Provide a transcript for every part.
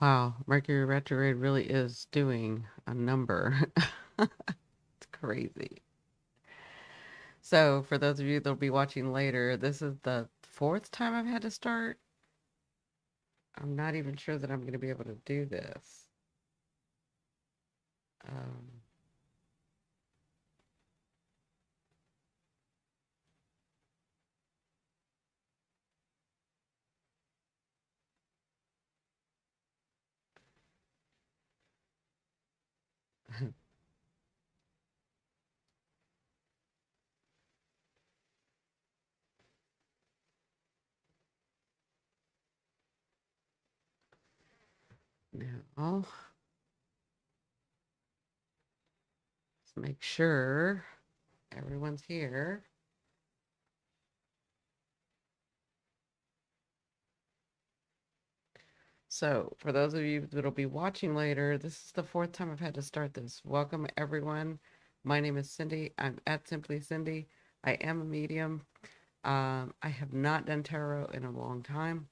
Wow, Mercury retrograde really is doing a number. It's crazy. So, for those of you that'll be watching later, this is the fourth time I've had to start. I'm not even sure that I'm going to be able to do this. Um, now, let's make sure everyone's here. So, for those of you that'll be watching later, this is the fourth time I've had to start this. Welcome, everyone. My name is Cindy. I'm at Simply Cindy. I am a medium. I have not done tarot in a long time.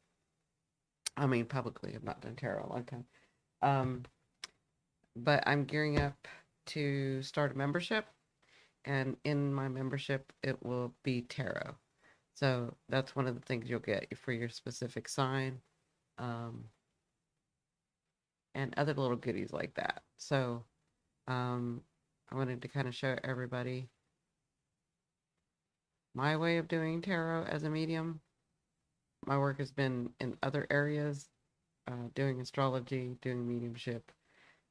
I mean, publicly, I've not done tarot in a long time. Um, but I'm gearing up to start a membership, and in my membership, it will be tarot. So that's one of the things you'll get for your specific sign, um, and other little goodies like that. So um, I wanted to kind of show everybody my way of doing tarot as a medium. My work has been in other areas, doing astrology, doing mediumship,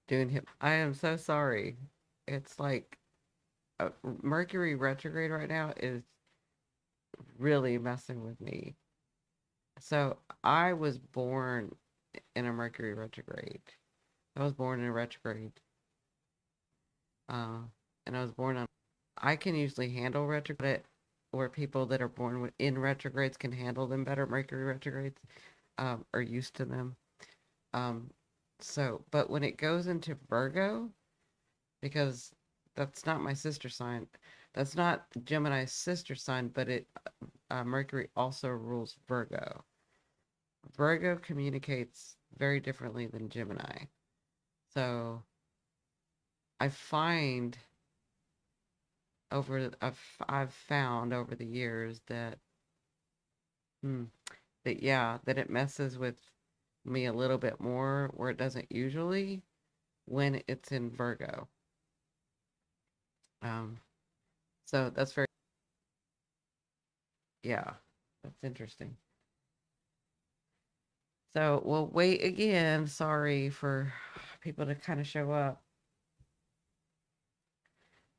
doing hip. I am so sorry. It's like Mercury retrograde right now is really messing with me. So I was born in a Mercury retrograde. I was born in a retrograde. Uh, and I was born on. I can usually handle retrograde, where people that are born in retrogrades can handle them better. Mercury retrogrades are used to them. Um, but when it goes into Virgo, because that's not my sister sign. That's not Gemini's sister sign, but it Mercury also rules Virgo. Virgo communicates very differently than Gemini. So I find I've found over the years that hmm, that it messes with me a little bit more where it doesn't usually when it's in Virgo. Um, so that's very yeah, that's interesting. So we'll wait again. Sorry for people to kind of show up.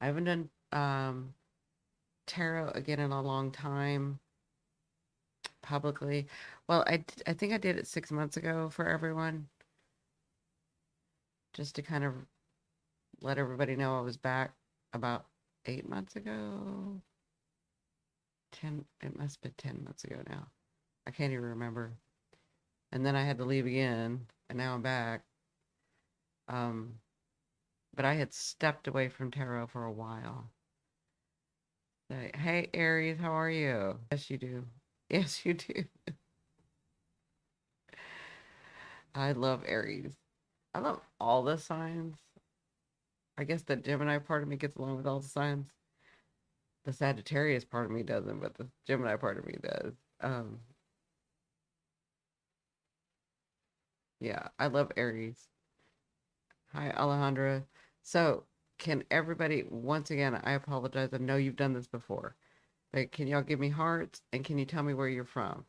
I haven't done tarot again in a long time publicly. Well, I think I did it 6 months ago for everyone, just to kind of let everybody know I was back about 8 months ago. 10, it must have been 10 months ago now. I can't even remember. And then I had to leave again, and now I'm back. Um, but I had stepped away from tarot for a while. Say, hey, Aries, how are you? Yes, you do. Yes, you do. I love Aries. I love all the signs. I guess the Gemini part of me gets along with all the signs. The Sagittarius part of me doesn't, but the Gemini part of me does. Um, yeah, I love Aries. Hi, Alejandra. So, can everybody, once again, I apologize. I know you've done this before, but can y'all give me hearts and can you tell me where you're from?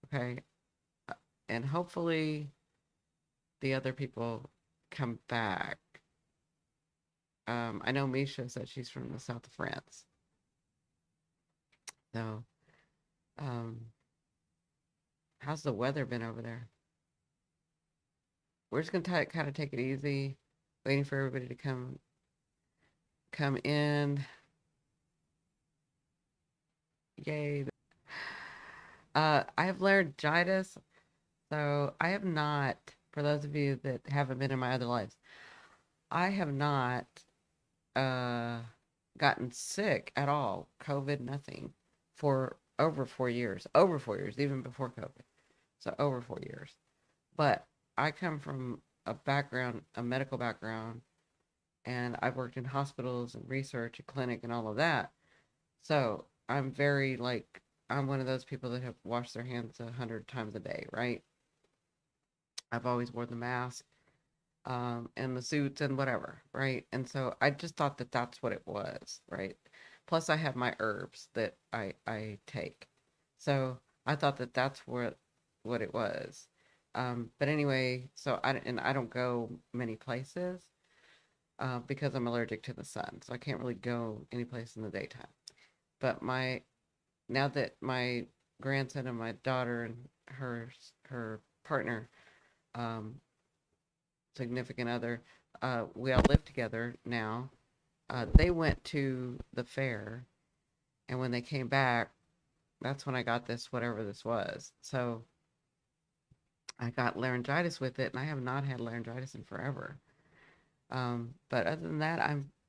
Okay. Uh, And hopefully the other people come back. I know Misha said she's from the south of France. So, um, how's the weather been over there? We're just gonna kind of take it easy, waiting for everybody to come in. Yay! I have laryngitis, so I have not. For those of you that haven't been in my other lives, I have not uh gotten sick at all. COVID, nothing, for over 4 years. Over 4 years, even before COVID. So over 4 years. But I come from a medical background, and I've worked in hospitals and research and clinic and all of that. So I'm very like, I'm one of those people that have washed their hands 100 times a day, right? I've always wore the mask, and the suits and whatever, right? And so I just thought that that's what it was, right? Plus, I have my herbs that I take, so I thought that that's what it was. But anyway, I don't go many places because I'm allergic to the sun, so I can't really go any place in the daytime. But my now that my grandson and my daughter and her partner, um, significant other, we all live together now. They went to the fair, and when they came back, that's when I got this, whatever this was. So I got laryngitis with it, and I have not had laryngitis in forever. But other than that,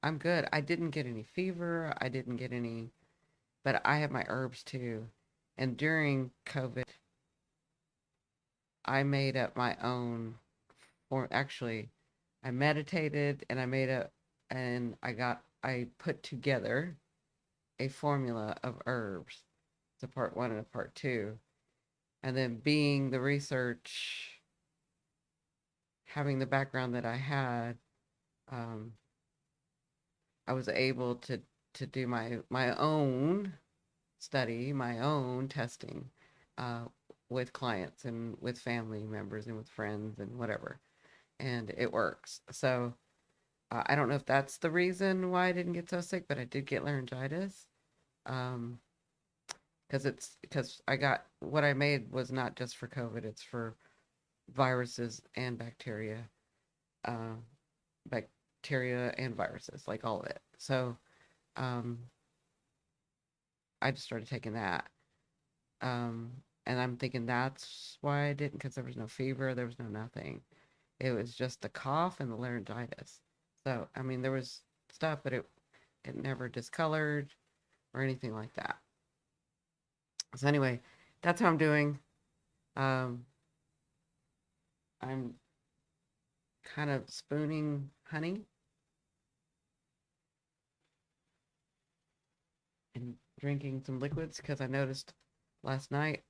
I'm good. I didn't get any fever. I didn't get any, but I have my herbs too. And during COVID, I made up my own, or actually, I meditated and I put together a formula of herbs. It's a part one and a part two. And then being the research, having the background that I had, um, I was able to do my own study, my own testing, uh, with clients and with family members and with friends and whatever, and it works. So I don't know if that's the reason why I didn't get so sick, but I did get laryngitis. Um, because I got what I made was not just for COVID; it's for viruses and uh, bacteria and viruses, like all of it. So um, I just started taking that. Um, and I'm thinking that's why I didn't, because there was no fever, there was no nothing. It was just the cough and the laryngitis. So, I mean, there was stuff, but it never discolored or anything like that. So anyway, that's how I'm doing. Um, I'm kind of spooning honey and drinking some liquids because I noticed last night,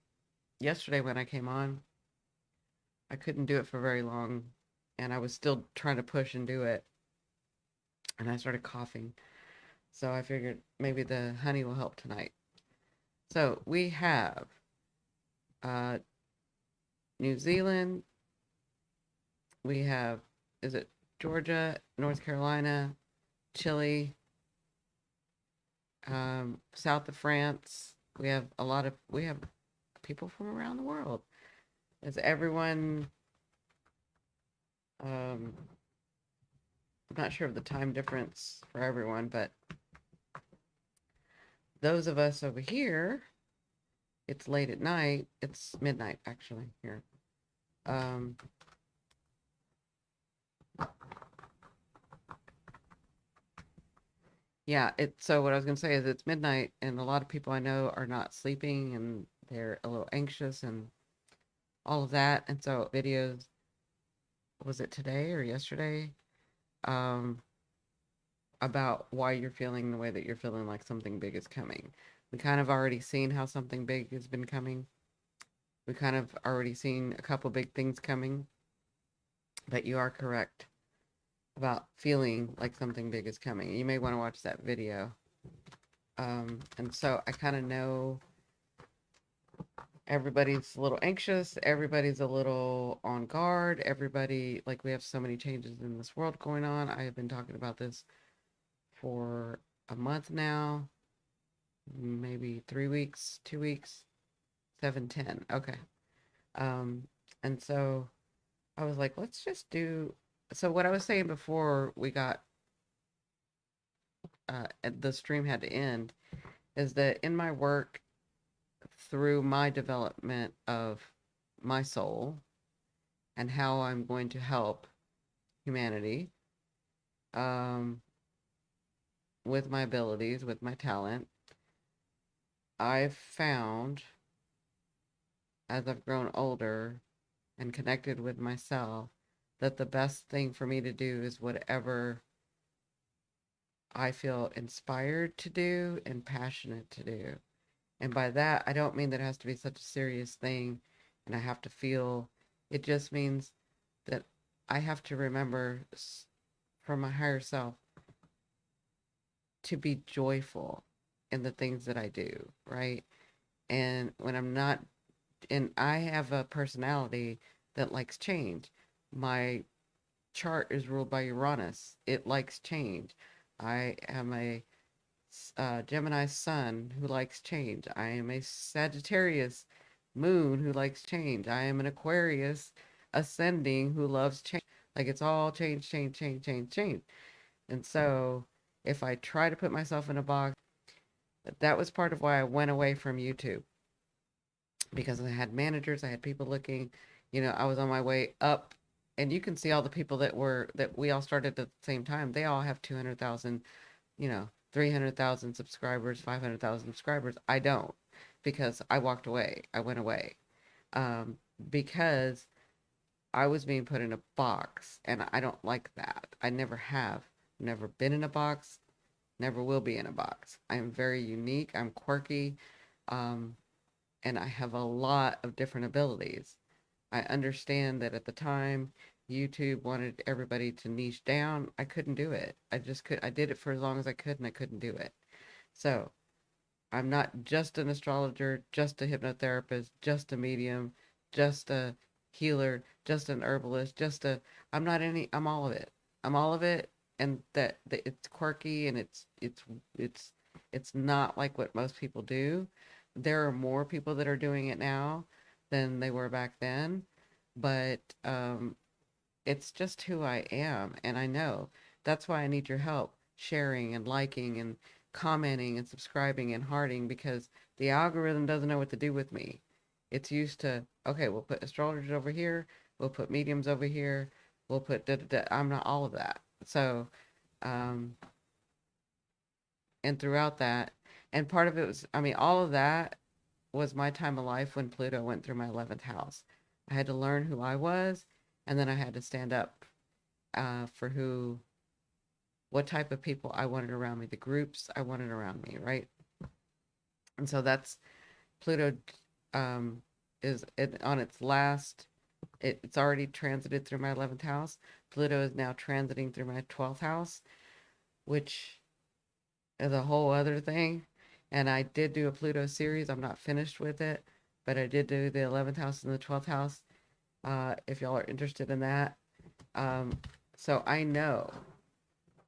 yesterday when I came on, I couldn't do it for very long, and I was still trying to push and do it, and I started coughing. So I figured maybe the honey will help tonight. So we have uh, New Zealand, we have, is it Georgia, North Carolina, Chile, south of France. We have people from around the world. Is everyone, um, I'm not sure of the time difference for everyone, but those of us over here, it's late at night. It's midnight actually here. Um, yeah, so what I was gonna say is it's midnight, and a lot of people I know are not sleeping, and they're a little anxious and all of that. And so videos, was it today or yesterday? Um, about why you're feeling the way that you're feeling, like something big is coming. We kind of already seen how something big has been coming. We kind of already seen a couple big things coming, but you are correct about feeling like something big is coming. You may want to watch that video. And so I kind of know everybody's a little anxious, everybody's a little on guard, everybody, like, we have so many changes in this world going on. I have been talking about this for a month now, maybe 3 weeks, 2 weeks, 7, 10. Okay. Um, and so I was like, let's just do. So what I was saying before we got the stream had to end is that in my work, through my development of my soul and how I'm going to help humanity, um, with my abilities, with my talent, I've found as I've grown older and connected with myself, that the best thing for me to do is whatever I feel inspired to do and passionate to do. And by that, I don't mean that it has to be such a serious thing and I have to feel, it just means that I have to remember from my higher self to be joyful in the things that I do, right? And when I'm not, and I have a personality that likes change. My chart is ruled by Uranus. It likes change. I am a Gemini sun who likes change. I am a Sagittarius moon who likes change. I am an Aquarius ascending who loves change. Like it's all change, change, change, change, change. And so if I try to put myself in a box, that was part of why I went away from YouTube because I had managers, I had people looking, I was on my way up. And you can see all the people that we all started at the same time. They all have 200,000, 300,000 subscribers, 500,000 subscribers. I don't, because I walked away. I went away um, because I was being put in a box, and I don't like that. I never have, never been in a box, never will be in a box. I'm very unique. I'm quirky, um, and I have a lot of different abilities. I understand that at the time YouTube wanted everybody to niche down. I couldn't do it. I did it for as long as I could and I couldn't do it. So I'm not just an astrologer, just a hypnotherapist, just a medium, just a healer, just an herbalist, I'm not I'm all of it. I'm all of it. And that it's quirky and it's, it's not like what most people do. There are more people that are doing it now than they were back then. But it's just who I am. And I know that's why I need your help sharing and liking and commenting and subscribing and hearting, because the algorithm doesn't know what to do with me. It's used to, okay, we'll put astrologers over here, we'll put mediums over here, we'll put da, da, da. I'm not all of that. So, um, and throughout that, and part of it was, I mean, all of that was my time of life when Pluto went through my 11th house. I had to learn who I was, and then I had to stand up for what type of people I wanted around me, the groups I wanted around me, right? And so that's Pluto um, on its last, it's already transited through my 11th house. Pluto is now transiting through my 12th house, which is a whole other thing. And I did do a Pluto series. I'm not finished with it, but I did do the 11th house and the 12th house. If y'all are interested in that. Um, so I know.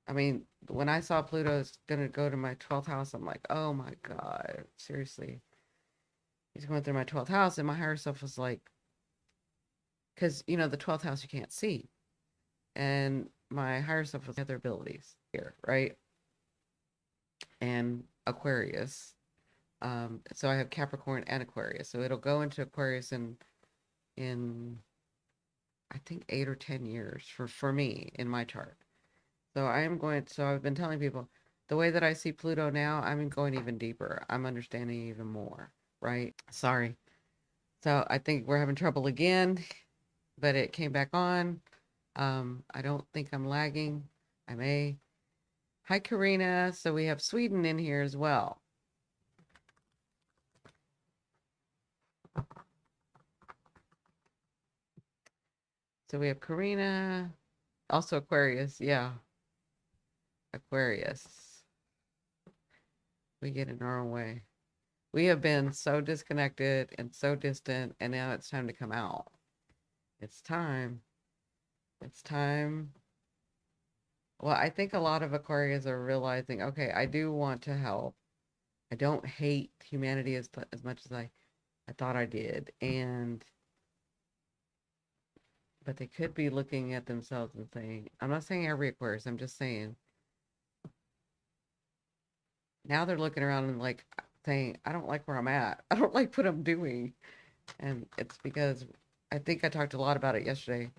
I mean, when I saw Pluto's gonna go to my 12th house, I'm like, oh my God, seriously. He's going through my 12th house, and my higher self was like, because, the 12th house you can't see. And my higher self was other abilities here, right? And Aquarius. So I have Capricorn and Aquarius. So it'll go into Aquarius in I think 8 or 10 years for me in my chart. So I've been telling people the way that I see Pluto now, I'm going even deeper. I'm understanding even more, right? Sorry. So I think we're having trouble again, but it came back on. I don't think I'm lagging. I may. Hi, Karina. So we have Sweden in here as well. So we have Karina, also Aquarius. Yeah, Aquarius. We get in our own way. We have been so disconnected and so distant, and now it's time to come out. It's time. It's time. Well, I think a lot of Aquarius are realizing, okay, I do want to help. I don't hate humanity as much as I thought I did. But they could be looking at themselves and saying, I'm not saying every Aquarius, I'm just saying, now they're looking around and like saying, I don't like where I'm at. I don't like what I'm doing. And it's because I think I talked a lot about it yesterday.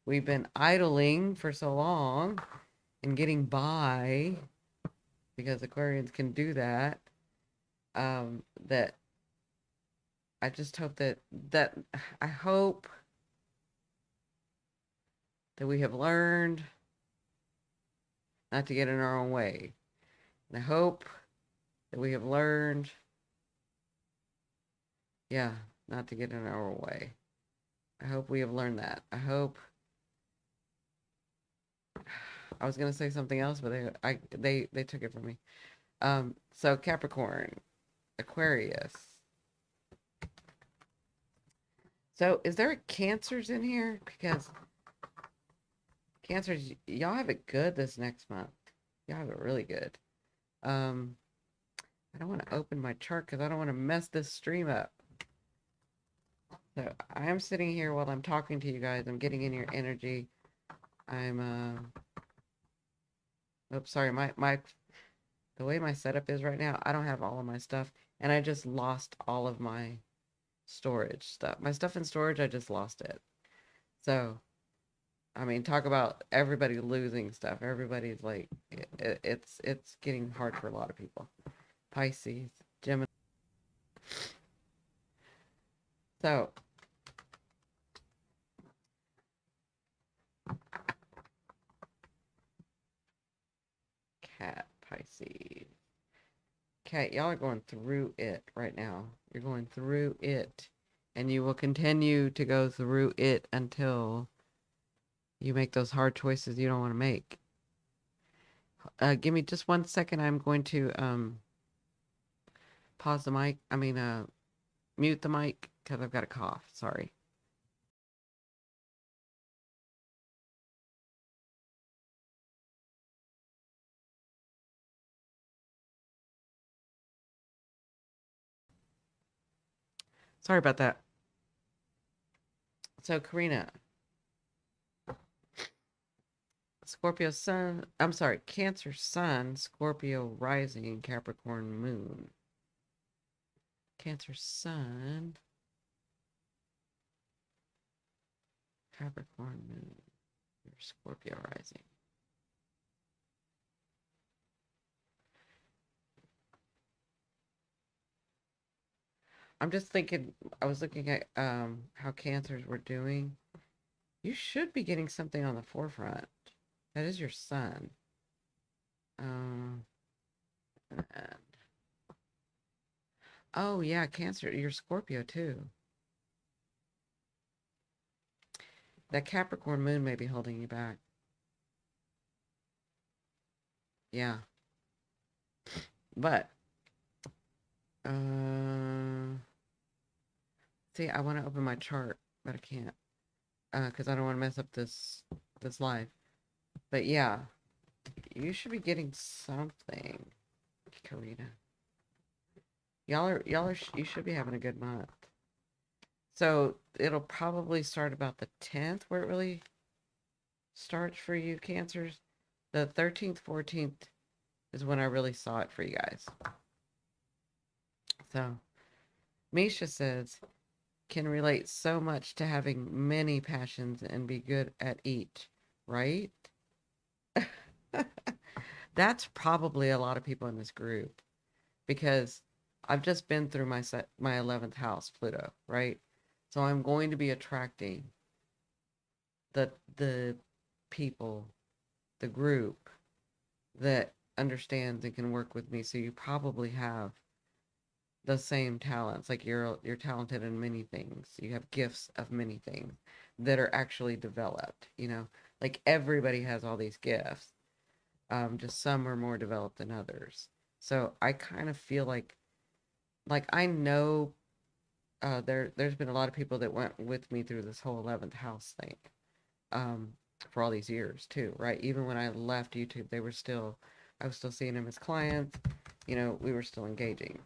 We've been idling for so long and getting by because Aquarians can do that. That I just hope that I hope that we have learned not to get in our own way. And I hope that we have learned, yeah, not to get in our own way. I hope we have learned that. I hope. I was gonna say something else, but they took it from me. So Capricorn, Aquarius. So is there a Cancers in here? Because Cancers, y'all have it good this next month. Y'all have it really good. I don't want to open my chart because I don't want to mess this stream up. So I am sitting here while I'm talking to you guys. I'm getting in your energy. I'm oops, sorry, the way my setup is right now, I don't have all of my stuff, and I just lost all of my storage stuff. My stuff in storage, I just lost it. So, I mean, talk about everybody losing stuff. Everybody's like, it's getting hard for a lot of people. Pisces, Gemini. So, Cat, Pisces. Cat, y'all are going through it right now. You're going through it. And you will continue to go through it until you make those hard choices you don't want to make. Give me just 1 second. I'm going to pause the mic. Mute the mic because I've got a cough. Sorry. Sorry about that. So, Karina, Scorpio Sun, I'm sorry, Cancer Sun, Scorpio Rising, Capricorn Moon. Cancer Sun, Capricorn Moon, your Scorpio Rising. I'm just thinking, I was looking at how Cancers were doing. You should be getting something on the forefront. That is your Sun. And, oh yeah, Cancer, you're Scorpio too. That Capricorn Moon may be holding you back. Yeah. But see, I want to open my chart, but I can't. Because I don't want to mess up this live. But yeah, you should be getting something, Karina. You should be having a good month. So it'll probably start about the 10th where it really starts for you, Cancers. The 13th, 14th is when I really saw it for you guys. So Misha says, can relate so much to having many passions and be good at each, right? That's probably a lot of people in this group because I've just been through my 11th house, Pluto, right? So I'm going to be attracting the people, the group that understands and can work with me. So you probably have the same talents. Like you're talented in many things. You have gifts of many things that are actually developed, you know? Like everybody has all these gifts. Just some are more developed than others. So I kind of feel like I know there's been a lot of people that went with me through this whole 11th house thing um, for all these years too, right? Even when I left YouTube, I was still seeing them as clients. You know, we were still engaging.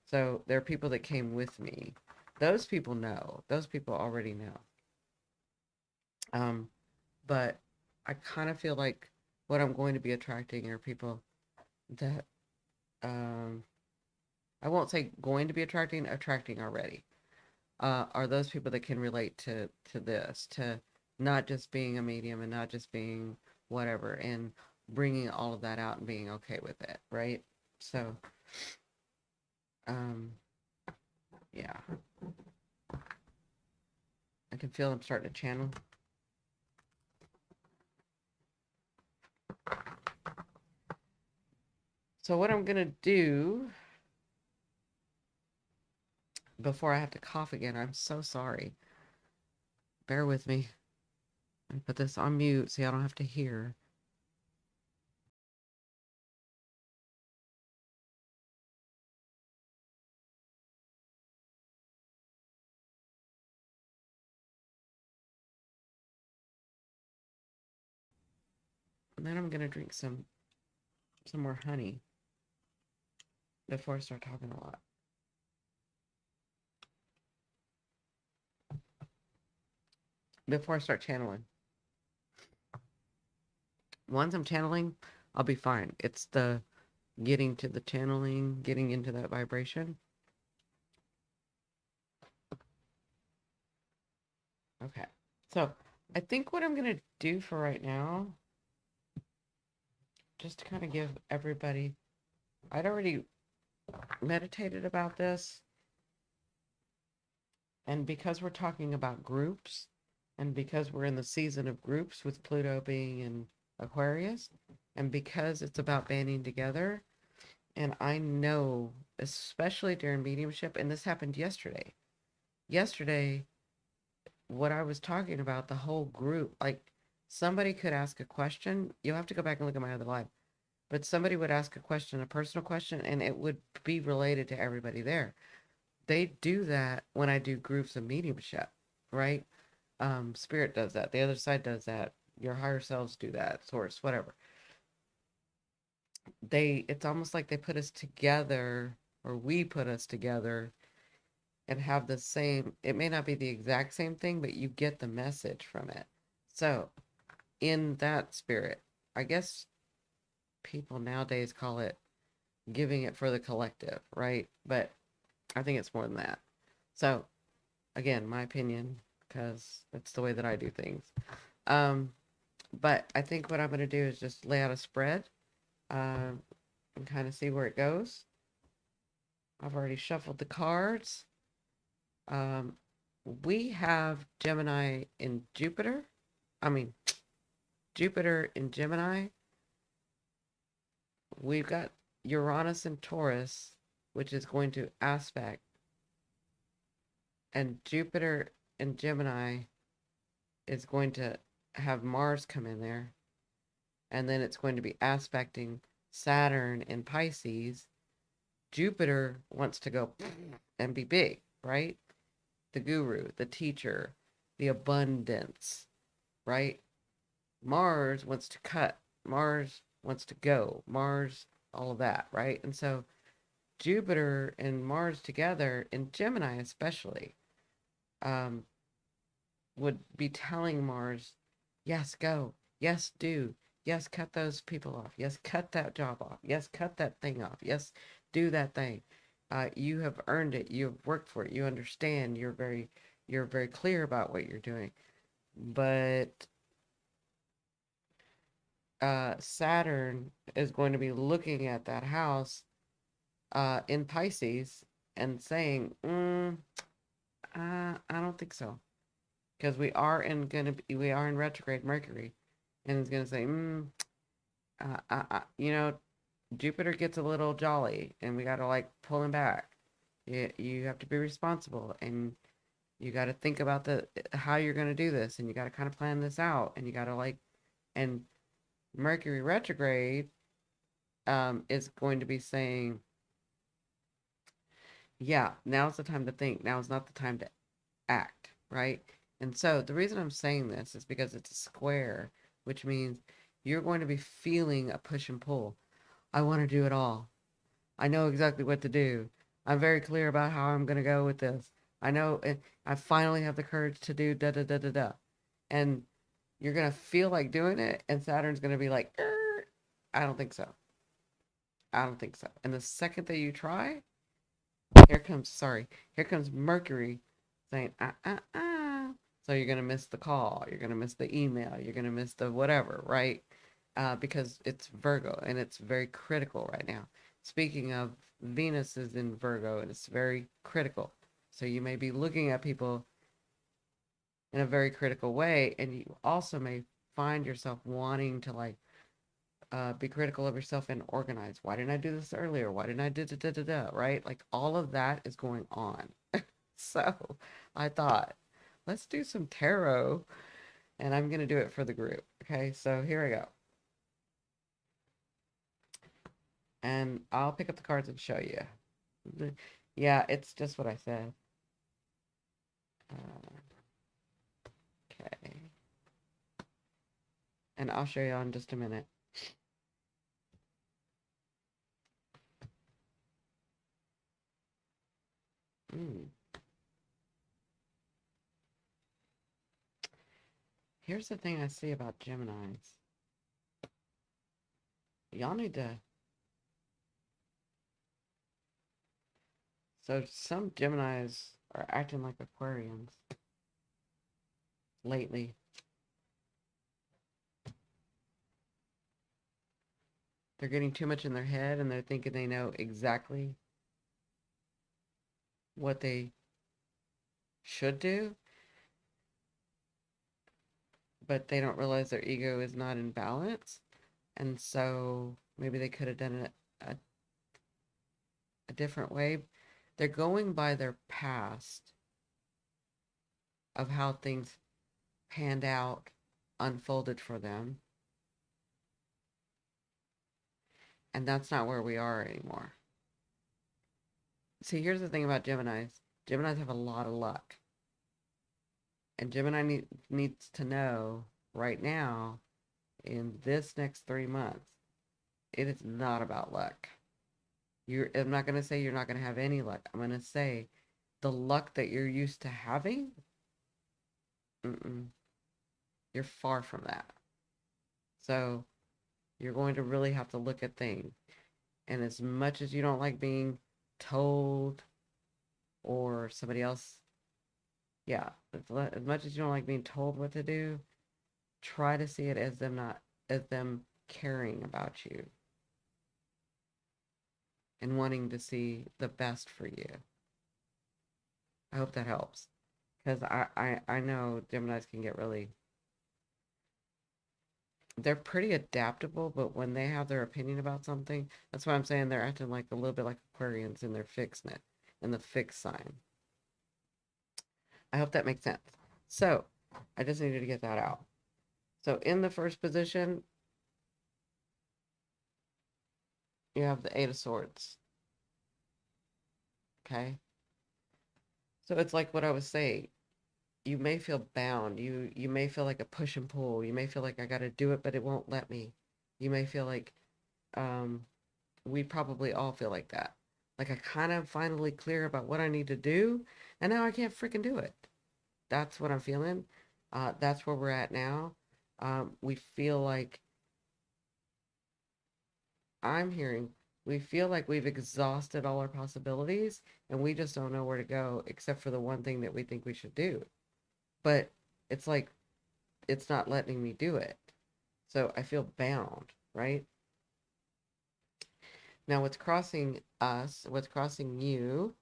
So there are people that came with me. Those people know. Those people already know. But I kind of feel like what I'm going to be attracting are people that I won't say going to be attracting already. Are those people that can relate to this, to not just being a medium and not just being whatever, and bringing all of that out and being okay with it, right? So, yeah, I can feel them starting to channel. So what I'm gonna do before I have to cough again, I'm so sorry. Bear with me. I put this on mute so I don't have to hear. And then I'm gonna drink some more honey before I start talking a lot. Before I start channeling. Once I'm channeling, I'll be fine. It's the getting to the channeling, getting into that vibration. Okay. So I think what I'm going to do for right now, just to kind of give everybody, I'd already meditated about this. And because we're talking about groups, and because we're in the season of groups with Pluto being in Aquarius, and because it's about banding together, and I know, especially during mediumship, and this happened yesterday. Yesterday, what I was talking about, the whole group, like somebody could ask a question. You'll have to go back and look at my other live, but somebody would ask a question, a personal question, and it would be related to everybody there. They do that when I do groups of mediumship, right? Spirit does that. The other side does that. Your higher selves do that. Source, whatever. It's almost like they put us together, or we put us together and have the same, it may not be the exact same thing, but you get the message from it. So, in that spirit, I guess people nowadays call it giving it for the collective, right? But I think it's more than that. So, again, my opinion, because it's the way that I do things. Um, but I think what I'm going to do is just lay out a spread and kind of see where it goes. I've already shuffled the cards. Um, we have Gemini in Jupiter. I mean, Jupiter in Gemini. We've got Uranus in Taurus, which is going to aspect, and Jupiter in Gemini is going to have Mars come in there, and then it's going to be aspecting Saturn in Pisces. Jupiter wants to go and be big, right? The guru, the teacher, the abundance, right? Mars wants to cut. Mars wants to go. Mars, all of that, right? And so Jupiter and Mars together, in Gemini especially, um, would be telling Mars, yes, go. Yes, do. Yes, cut those people off. Yes, cut that job off. Yes, cut that thing off. Yes, do that thing. You have earned it. You have worked for it. You understand. You're very clear about what you're doing. But Saturn is going to be looking at that house in Pisces and saying, I don't think so, because we are in retrograde Mercury, and it's gonna say, you know, Jupiter gets a little jolly, and we gotta like pull him back. You have to be responsible, and you got to think about the how you're gonna do this, and you got to kind of plan this out, and you got to like, and Mercury retrograde is going to be saying, yeah, now's the time to think. Now is not the time to act, right? And so the reason I'm saying this is because it's a square, which means you're going to be feeling a push and pull. I want to do it all. I know exactly what to do. I'm very clear about how I'm going to go with this. I know, and I finally have the courage to do da da da da da. And you're going to feel like doing it, and Saturn's going to be like, I don't think so. I don't think so. And the second that you try, here comes Mercury saying, So you're going to miss the call. You're going to miss the email. You're going to miss the whatever, right? Because it's Virgo and it's very critical right now. Speaking of, Venus is in Virgo and it's very critical. So you may be looking at people in a very critical way, and you also may find yourself wanting to like Be critical of yourself and organize. Why didn't I do this earlier? Why didn't I do da da da da? Right? Like all of that is going on. So I thought, let's do some tarot, and I'm gonna do it for the group. Okay, so here I go. And I'll pick up the cards and show you. Yeah, it's just what I said. Okay. And I'll show you in just a minute. Mm. Here's the thing I see about Geminis. Y'all need to. So some Geminis are acting like Aquarians lately. They're getting too much in their head and they're thinking they know exactly what they should do, but they don't realize their ego is not in balance. And so maybe they could have done it a different way. They're going by their past of how things panned out, unfolded for them. And that's not where we are anymore. See, here's the thing about Geminis. Geminis have a lot of luck. And Gemini needs to know right now, in this next 3 months, it is not about luck. I'm not going to say you're not going to have any luck. I'm going to say the luck that you're used to having, you're far from that. So you're going to really have to look at things. And as much as you don't like being told or somebody else, yeah, as much as you don't like being told what to do, try to see it as them caring about you and wanting to see the best for you. I hope that helps. Because I know Geminis can get really, they're pretty adaptable, but when they have their opinion about something, that's why I'm saying they're acting like a little bit like Aquarians in their fixed it, in the fixed sign. I hope that makes sense. So I just needed to get that out. So in the first position, you have the Eight of Swords. Okay. So it's like what I was saying. You may feel bound. You may feel like a push and pull. You may feel like I got to do it, but it won't let me. You may feel like we probably all feel like that. Like I kind of finally clear about what I need to do, and now I can't freaking do it. That's what I'm feeling. That's where we're at now. We feel like I'm hearing. We feel like we've exhausted all our possibilities, and we just don't know where to go except for the one thing that we think we should do. But it's like it's not letting me do it. So I feel bound, right? Now, what's crossing us, what's crossing you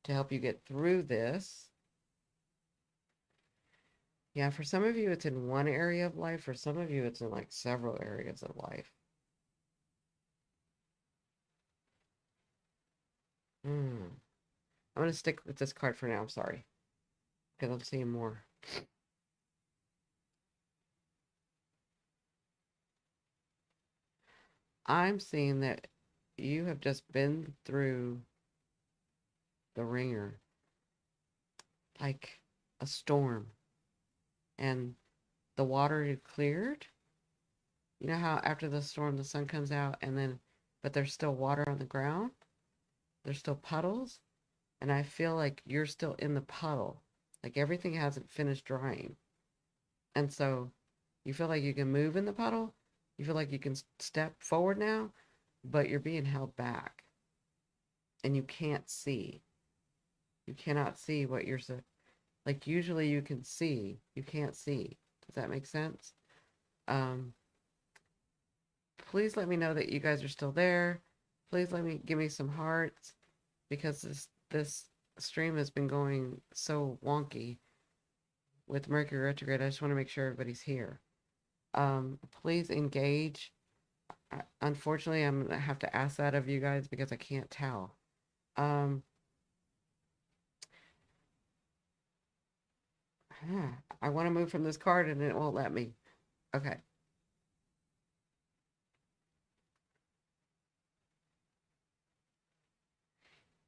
to help you get through this? Yeah, for some of you, it's in one area of life. For some of you, it's in like several areas of life. I'm going to stick with this card for now. I'm sorry. Because I'm seeing more. I'm seeing that you have just been through the ringer, like a storm, and the water had cleared. You know how after the storm the sun comes out and then, but there's still water on the ground? There's still puddles, and I feel like you're still in the puddle. Like everything hasn't finished drying. And so you feel like you can move in the puddle. You feel like you can step forward now, but you're being held back. And you can't see. You cannot see what you're like usually you can see. You can't see. Does that make sense? Um Please let me know that you guys are still there. Please give me some hearts because this stream has been going so wonky with Mercury retrograde. I just want to make sure everybody's here. Please engage Unfortunately, I'm gonna have to ask that of you guys because I can't tell. Um, I want to move from this card and it won't let me. Okay.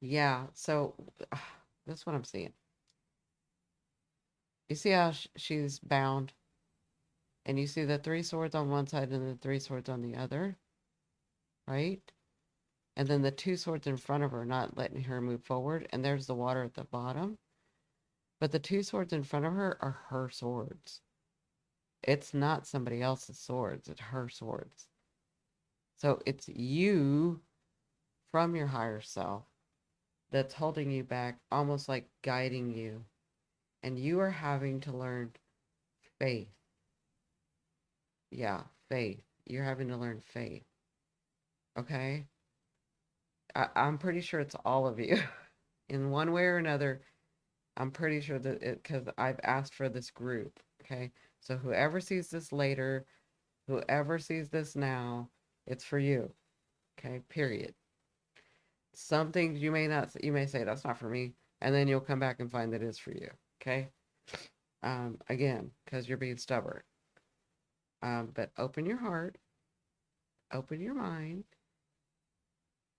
Yeah, so that's what I'm seeing. You see how she's bound, and you see the three swords on one side and the three swords on the other, right? And then the two swords in front of her not letting her move forward, and there's the water at the bottom. But the two swords in front of her are her swords. It's not somebody else's swords, it's her swords. So it's you from your higher self that's holding you back, almost like guiding you. And you are having to learn faith. Yeah, faith. You're having to learn faith. Okay? I'm pretty sure it's all of you. In one way or another, I'm pretty sure that it, because I've asked for this group. Okay? So whoever sees this later, whoever sees this now, it's for you. Okay? Period. Some things you may not, you may say, that's not for me. And then you'll come back and find that it is for you. Okay? Again, because you're being stubborn. But open your heart, open your mind,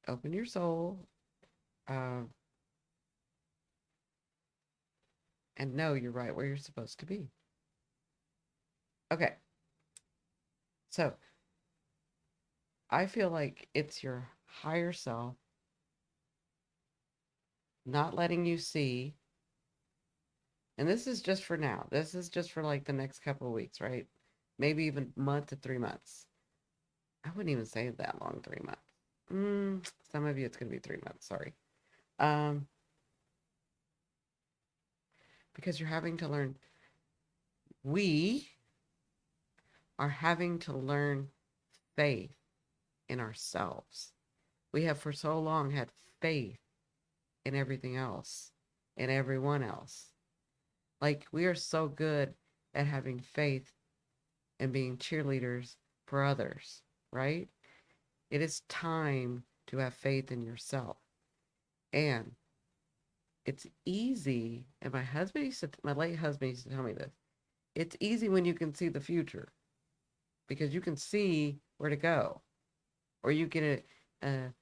open your soul, uh, and know you're right where you're supposed to be. Okay, so I feel like it's your higher self not letting you see, and this is just for now. This is just for like the next couple of weeks, right? Maybe even month to 3 months. I wouldn't even say that long, 3 months. Some of you it's gonna be 3 months. Sorry. Um, because you're having to learn. We are having to learn faith in ourselves. We have for so long had faith in everything else, in everyone else. Like we are so good at having faith and being cheerleaders for others, right? It is time to have faith in yourself. And it's easy, and my late husband used to tell me this. It's easy when you can see the future because you can see where to go, or you get an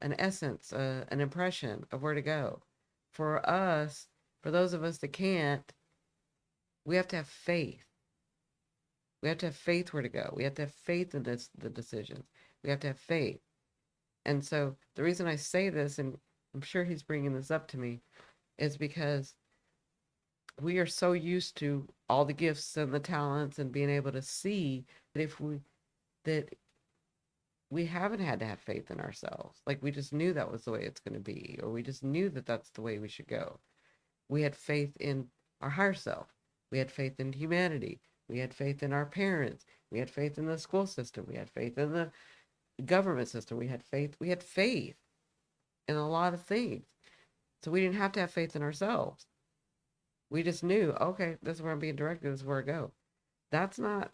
essence, an impression of where to go. For us, for those of us that can't, we have to have faith. We have to have faith where to go. We have to have faith in the decisions. We have to have faith. And so the reason I say this, and I'm sure he's bringing this up to me, is because we are so used to all the gifts and the talents and being able to see that if we that we haven't had to have faith in ourselves. Like we just knew that was the way it's going to be, or we just knew that that's the way we should go. We had faith in our higher self. We had faith in humanity. We had faith in our parents. We had faith in the school system. We had faith in the government system. We had faith. We had faith in a lot of things. So we didn't have to have faith in ourselves. We just knew, okay, this is where I'm being directed. This is where I go. That's not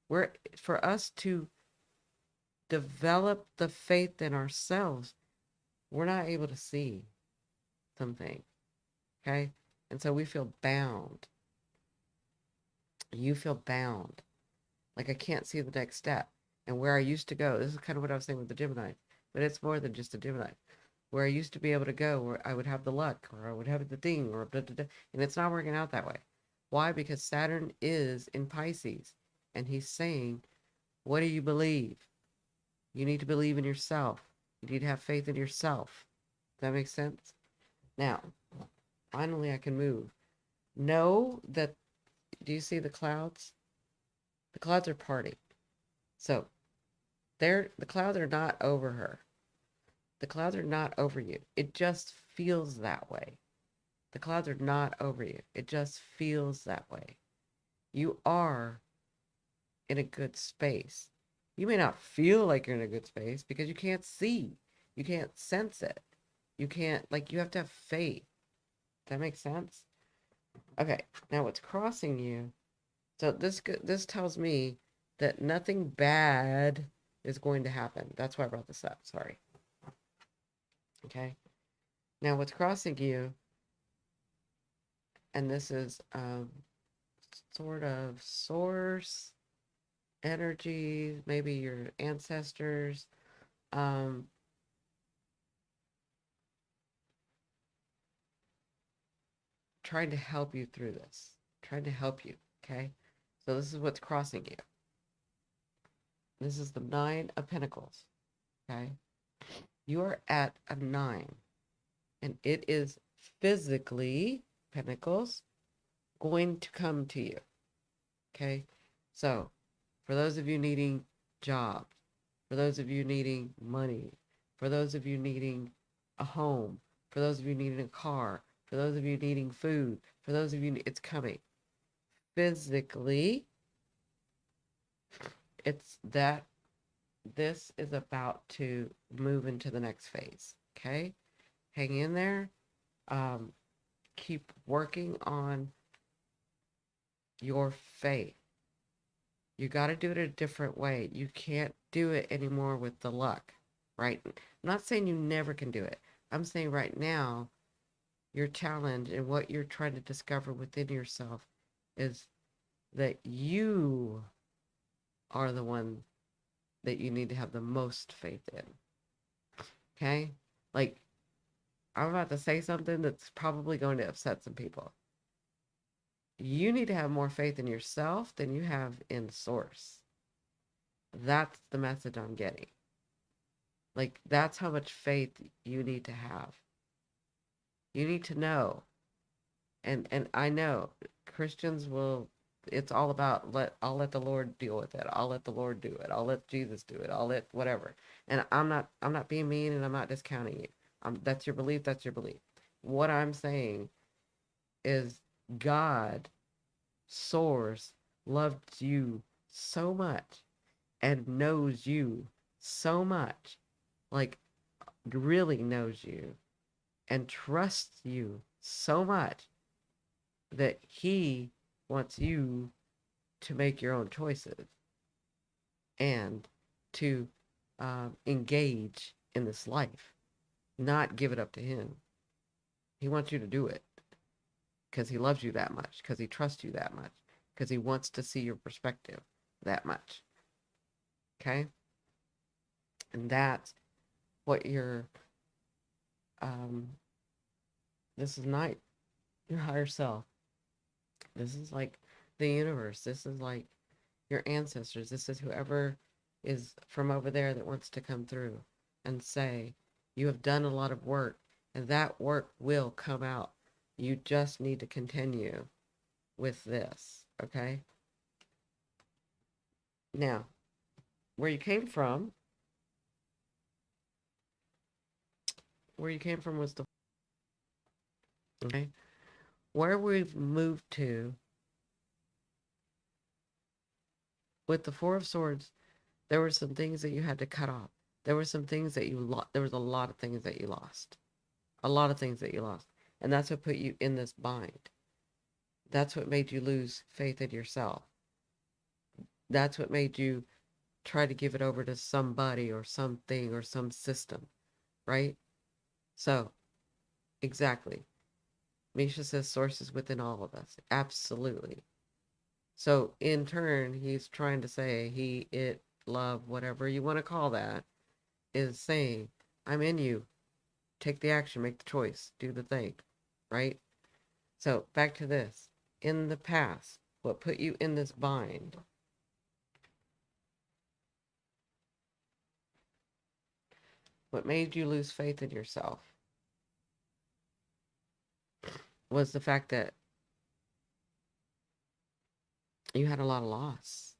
where, for us to develop the faith in ourselves, we're not able to see something. Okay. And so we feel bound. You feel bound. Like I can't see the next step. And where I used to go, this is kind of what I was saying with the Gemini, but it's more than just a Gemini. Where I used to be able to go, where I would have the luck, or I would have the thing, or blah, blah, blah, and it's not working out that way. Why? Because Saturn is in Pisces, and he's saying, what do you believe? You need to believe in yourself. You need to have faith in yourself. Does that make sense? Now, finally, I can move. Know that, do you see the clouds? The clouds are parting. So, the clouds are not over her. The clouds are not over you. It just feels that way. The clouds are not over you. It just feels that way. You are in a good space. You may not feel like you're in a good space because you can't see. You can't sense it. You can't, like, you have to have faith. Does that make sense? Okay, now what's crossing you? So this tells me that nothing bad is going to happen. That's why I brought this up. Sorry. Okay. Now, what's crossing you, and this is sort of source energy, maybe your ancestors, um, trying to help you through this, trying to help you. Okay. So, this is what's crossing you. This is the Nine of Pentacles. Okay. You are at a nine, and it is physically, Pentacles, going to come to you. Okay. So, for those of you needing jobs, for those of you needing money, for those of you needing a home, for those of you needing a car, for those of you needing food, for those of you, it's coming. Physically, it's that this is about to move into the next phase. Okay? Hang in there. Um, keep working on your faith. You got to do it a different way. You can't do it anymore with the luck, right? I'm not saying you never can do it. I'm saying right now, your challenge and what you're trying to discover within yourself is that you are the one that you need to have the most faith in. Okay? Like, I'm about to say something that's probably going to upset some people. You need to have more faith in yourself than you have in Source. That's the message I'm getting. Like, that's how much faith you need to have. You need to know. And I know Christians will, it's all about I'll let the Lord deal with it. I'll let the Lord do it. I'll let Jesus do it. I'll let whatever. And I'm not being mean, and I'm not discounting you. That's your belief, that's your belief. What I'm saying is God, Source, loved you so much and knows you so much, like really knows you and trusts you so much that he wants you to make your own choices and to engage in this life, not give it up to him. He wants you to do it because he loves you that much, because he trusts you that much, because he wants to see your perspective that much. Okay? And that's what um, this is not your higher self. This is like the universe. This is like your ancestors. This is whoever is from over there that wants to come through and say, you have done a lot of work, and that work will come out. You just need to continue with this, okay? Now, where you came from was the, okay? Where we've moved to with the Four of Swords, there were some things that you had to cut off. There were some things that you lost. There was a lot of things that you lost. A lot of things that you lost. And that's what put you in this bind. That's what made you lose faith in yourself. That's what made you try to give it over to somebody or something or some system, right? So, exactly. Misha says sources within all of us. Absolutely. So, in turn, he's trying to say he, it, love, whatever you want to call that, is saying, I'm in you. Take the action, make the choice, do the thing, right? So, back to this. In the past, what put you in this bind? What made you lose faith in yourself was the fact that you had a lot of loss.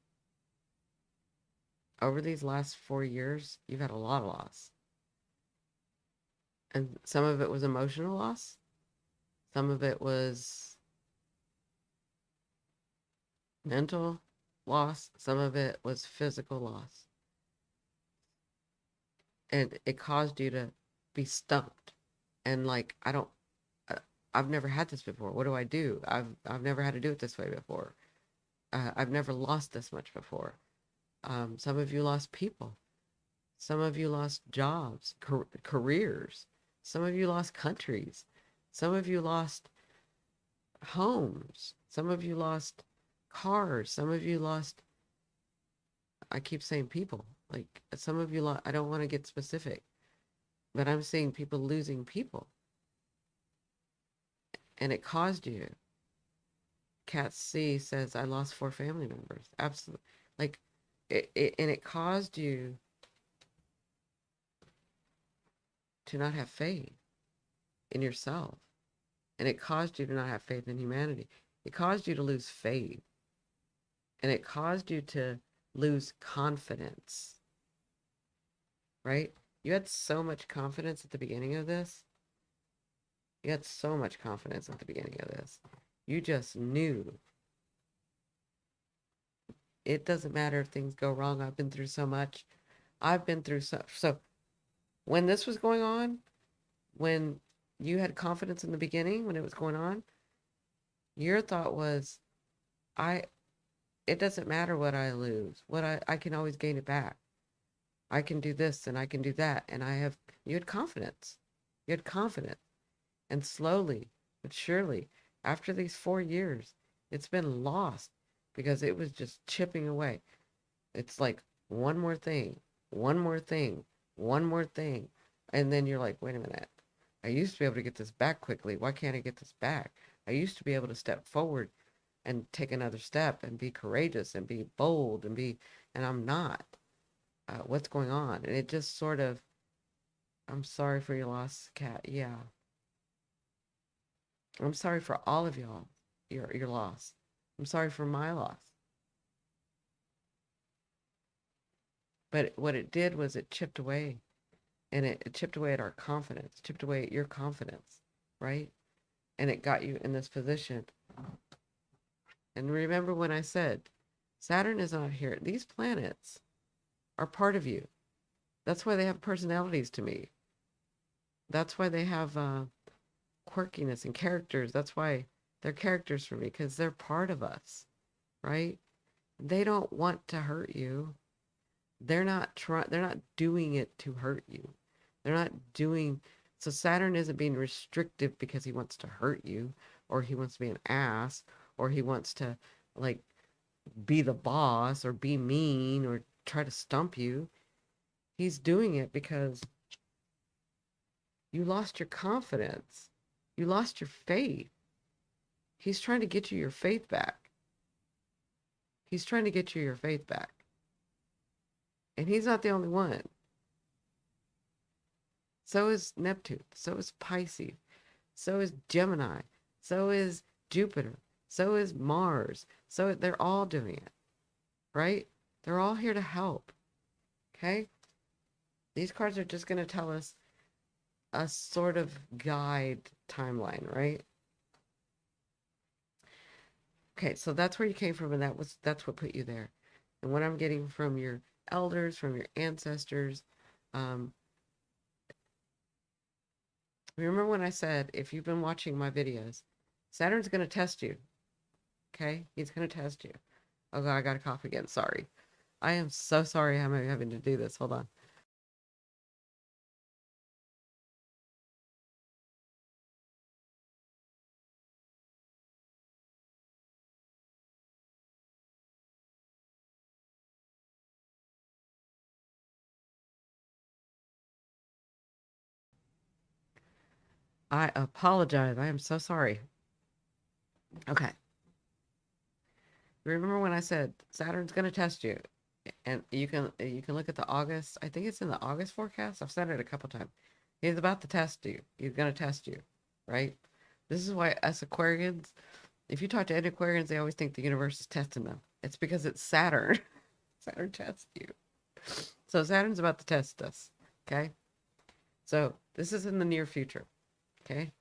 Over these last 4 years, you've had a lot of loss. And some of it was emotional loss. Some of it was mental loss. Some of it was physical loss. And it caused you to be stumped. And like, I've never had this before. What do I do? I've never had to do it this way before. I've never lost this much before. Some of you lost people. Some of you lost jobs, careers. Some of you lost countries. Some of you lost homes. Some of you lost cars. Some of you lost, I keep saying people. Like some of you lost, I don't want to get specific, but I'm seeing people losing people. And it caused you. Cat C says, I lost 4 family members. Absolutely. Like, and it caused you to not have faith in yourself. And it caused you to not have faith in humanity. It caused you to lose faith. And it caused you to lose confidence, right? You had so much confidence at the beginning of this. You had so much confidence at the beginning of this. You just knew. It doesn't matter if things go wrong. I've been through so much. I've been through so when this was going on, when you had confidence in the beginning, when it was going on, your thought was, I it doesn't matter what I lose. I can always gain it back. I can do this and I can do that. And you had confidence. You had confidence. And slowly but surely, after these 4 years, it's been lost because it was just chipping away. It's like one more thing, one more thing, one more thing. And then you're like, wait a minute. I used to be able to get this back quickly. Why can't I get this back? I used to be able to step forward and take another step and be courageous and be bold and I'm not. What's going on? And it just sort of, I'm sorry for your loss, Cat. Yeah. I'm sorry for all of y'all, your loss. I'm sorry for my loss. But what it did was it chipped away, and it chipped away at our confidence, chipped away at your confidence, right? And it got you in this position. And remember when I said, Saturn is not here. These planets are part of you. That's why they have personalities to me. That's why they have quirkiness and characters. That's why they're characters for me, because they're part of us, right? They don't want to hurt you. They're not doing it to hurt you. They're not doing so Saturn isn't being restrictive because he wants to hurt you or he wants to be an ass or he wants to like be the boss or be mean or try to stump you. He's doing it because you lost your confidence. You lost your faith. He's trying to get you your faith back. He's trying to get you your faith back. And he's not the only one. So is Neptune. So is Pisces. So is Gemini. So is Jupiter. So is Mars. So they're all doing it, right? They're all here to help. Okay? These cards are just going to tell us a sort of guide timeline, right? Okay, so that's where you came from, and that's what put you there. And what I'm getting from your elders, from your ancestors, remember when I said, if you've been watching my videos, Saturn's going to test you. Okay? He's going to test you. Oh, God, I got a cough again. Sorry. I am so sorry I'm having to do this. Hold on. I apologize. I am so sorry. Okay. Remember when I said Saturn's going to test you? And you can look at the August. I think it's in the August forecast. I've said it a couple times. He's about to test you. He's going to test you, right? This is why us Aquarians, if you talk to any Aquarians, they always think the universe is testing them. It's because it's Saturn. Saturn tests you. So Saturn's about to test us. Okay. So this is in the near future. Okay.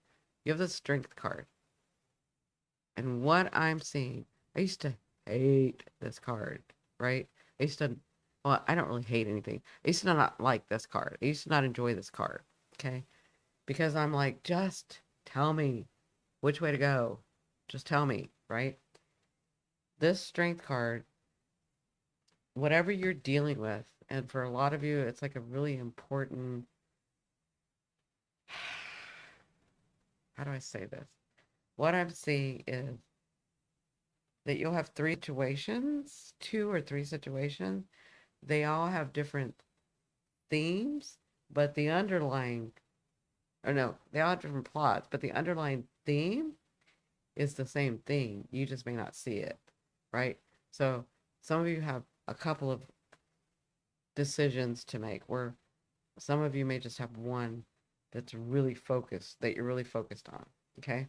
You have the Strength card. And what I'm seeing, I used to hate this card, right? I used to, well, I don't really hate anything. I used to not like this card. I used to not enjoy this card, okay? Because I'm like, just tell me which way to go. Just tell me, right? This Strength card, whatever you're dealing with, And for a lot of you, it's like a really important, how do I say this? What I'm seeing is that you'll have three situations, two or three situations. They all have different themes, but the underlying, or no, they all have different plots, but the underlying theme is the same thing. You just may not see it, right? So some of you have a couple of decisions to make where some of you may just have one that's really focused, that you're really focused on, okay?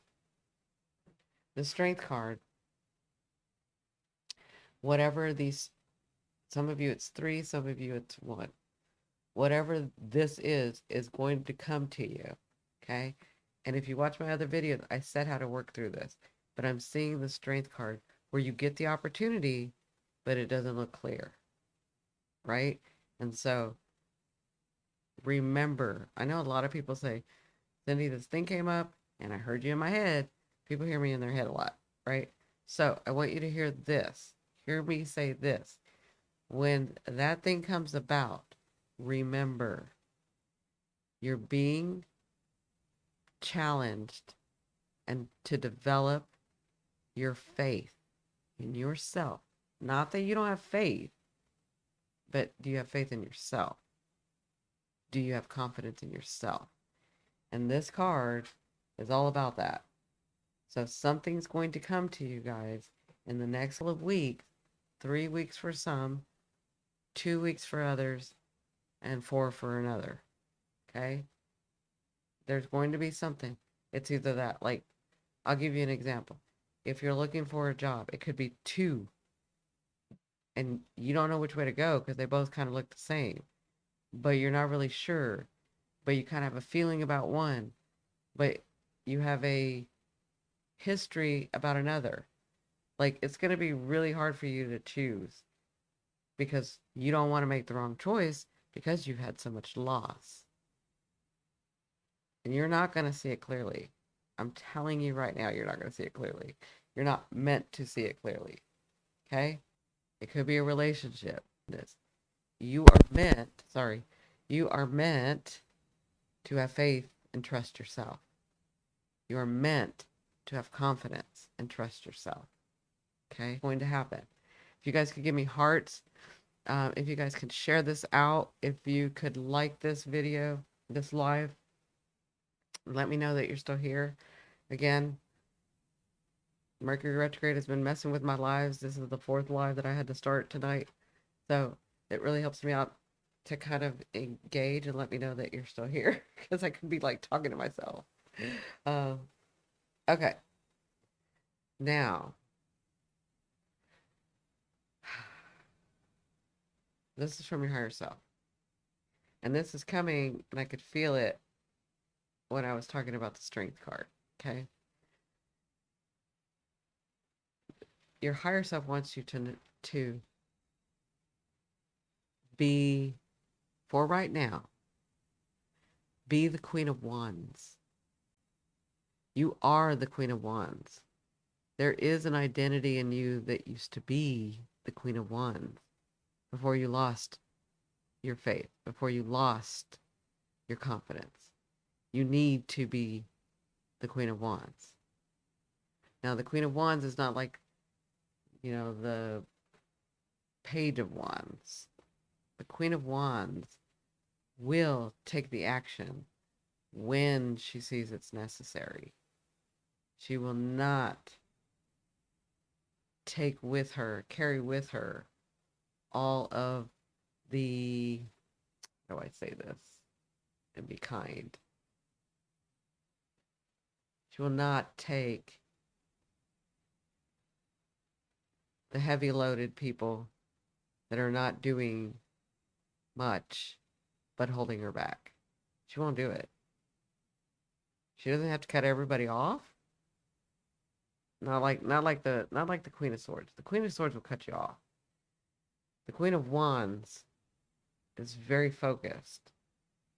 The strength card, whatever these, some of you it's three, some of you it's one. Whatever this is going to come to you, okay? And if you watch my other videos, I said how to work through this, but I'm seeing the strength card where you get the opportunity, but it doesn't look clear, right? And so remember, I know a lot of people say, Cindy, this thing came up and I heard you in my head. People hear me in their head a lot, right? So I want you to hear this. Hear me say this. When that thing comes about, remember, you're being challenged and to develop your faith in yourself. Not that you don't have faith, but do you have faith in yourself? Do you have confidence in yourself? And this card is all about that. So something's going to come to you guys in the next couple of weeks, 3 weeks for some, 2 weeks for others, and 4 for another. Okay? There's going to be something. It's either that, like, I'll give you an example. If you're looking for a job, it could be two, and you don't know which way to go because they both kind of look the same, but you're not really sure, but you kind of have a feeling about one, but you have a history about another. Like, it's going to be really hard for you to choose because you don't want to make the wrong choice because you've had so much loss. And you're not going to see it clearly. I'm telling you right now, you're not going to see it clearly. You're not meant to see it clearly. Okay? It could be a relationship. You are meant to have faith and trust yourself. You are meant to have confidence and trust yourself. Okay? It's going to happen. If you guys could give me hearts, if you guys could share this out, if you could like this video, this live, let me know that you're still here. Again, Mercury retrograde has been messing with my lives. This is the fourth live that I had to start tonight. So it really helps me out to kind of engage and let me know that you're still here because I could be like talking to myself. Uh, okay. Now, this is from your higher self. And this is coming, and I could feel it when I was talking about the strength card. Okay. Your higher self wants you to be, for right now, be the Queen of Wands. You are the Queen of Wands. There is an identity in you that used to be the Queen of Wands before you lost your faith, before you lost your confidence. You need to be the Queen of Wands. Now, the Queen of Wands is not like, the Page of Wands. The Queen of Wands will take the action when she sees it's necessary. She will not carry with her all of the, how do I say this and be kind? She will not take the heavy loaded people that are not doing much but holding her back. She won't do it. She doesn't have to cut everybody off. Not like the Queen of Swords. The Queen of Swords will cut you off. The Queen of Wands is very focused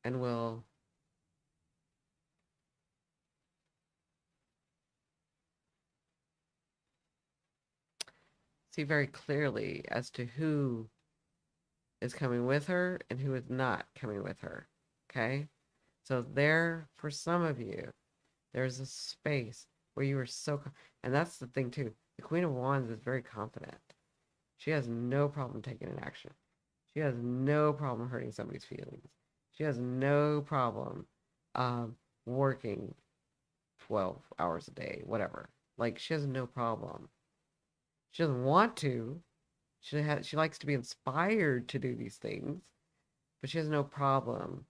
and will see very clearly as to who is coming with her and who is not coming with her. Okay? So there, for some of you, there's a space where you are so, and that's the thing too. The Queen of Wands is very confident. She has no problem taking an action. She has no problem hurting somebody's feelings. She has no problem um, working 12 hours a day, whatever. Like, she has no problem. She doesn't want to. She likes to be inspired to do these things, but she has no problem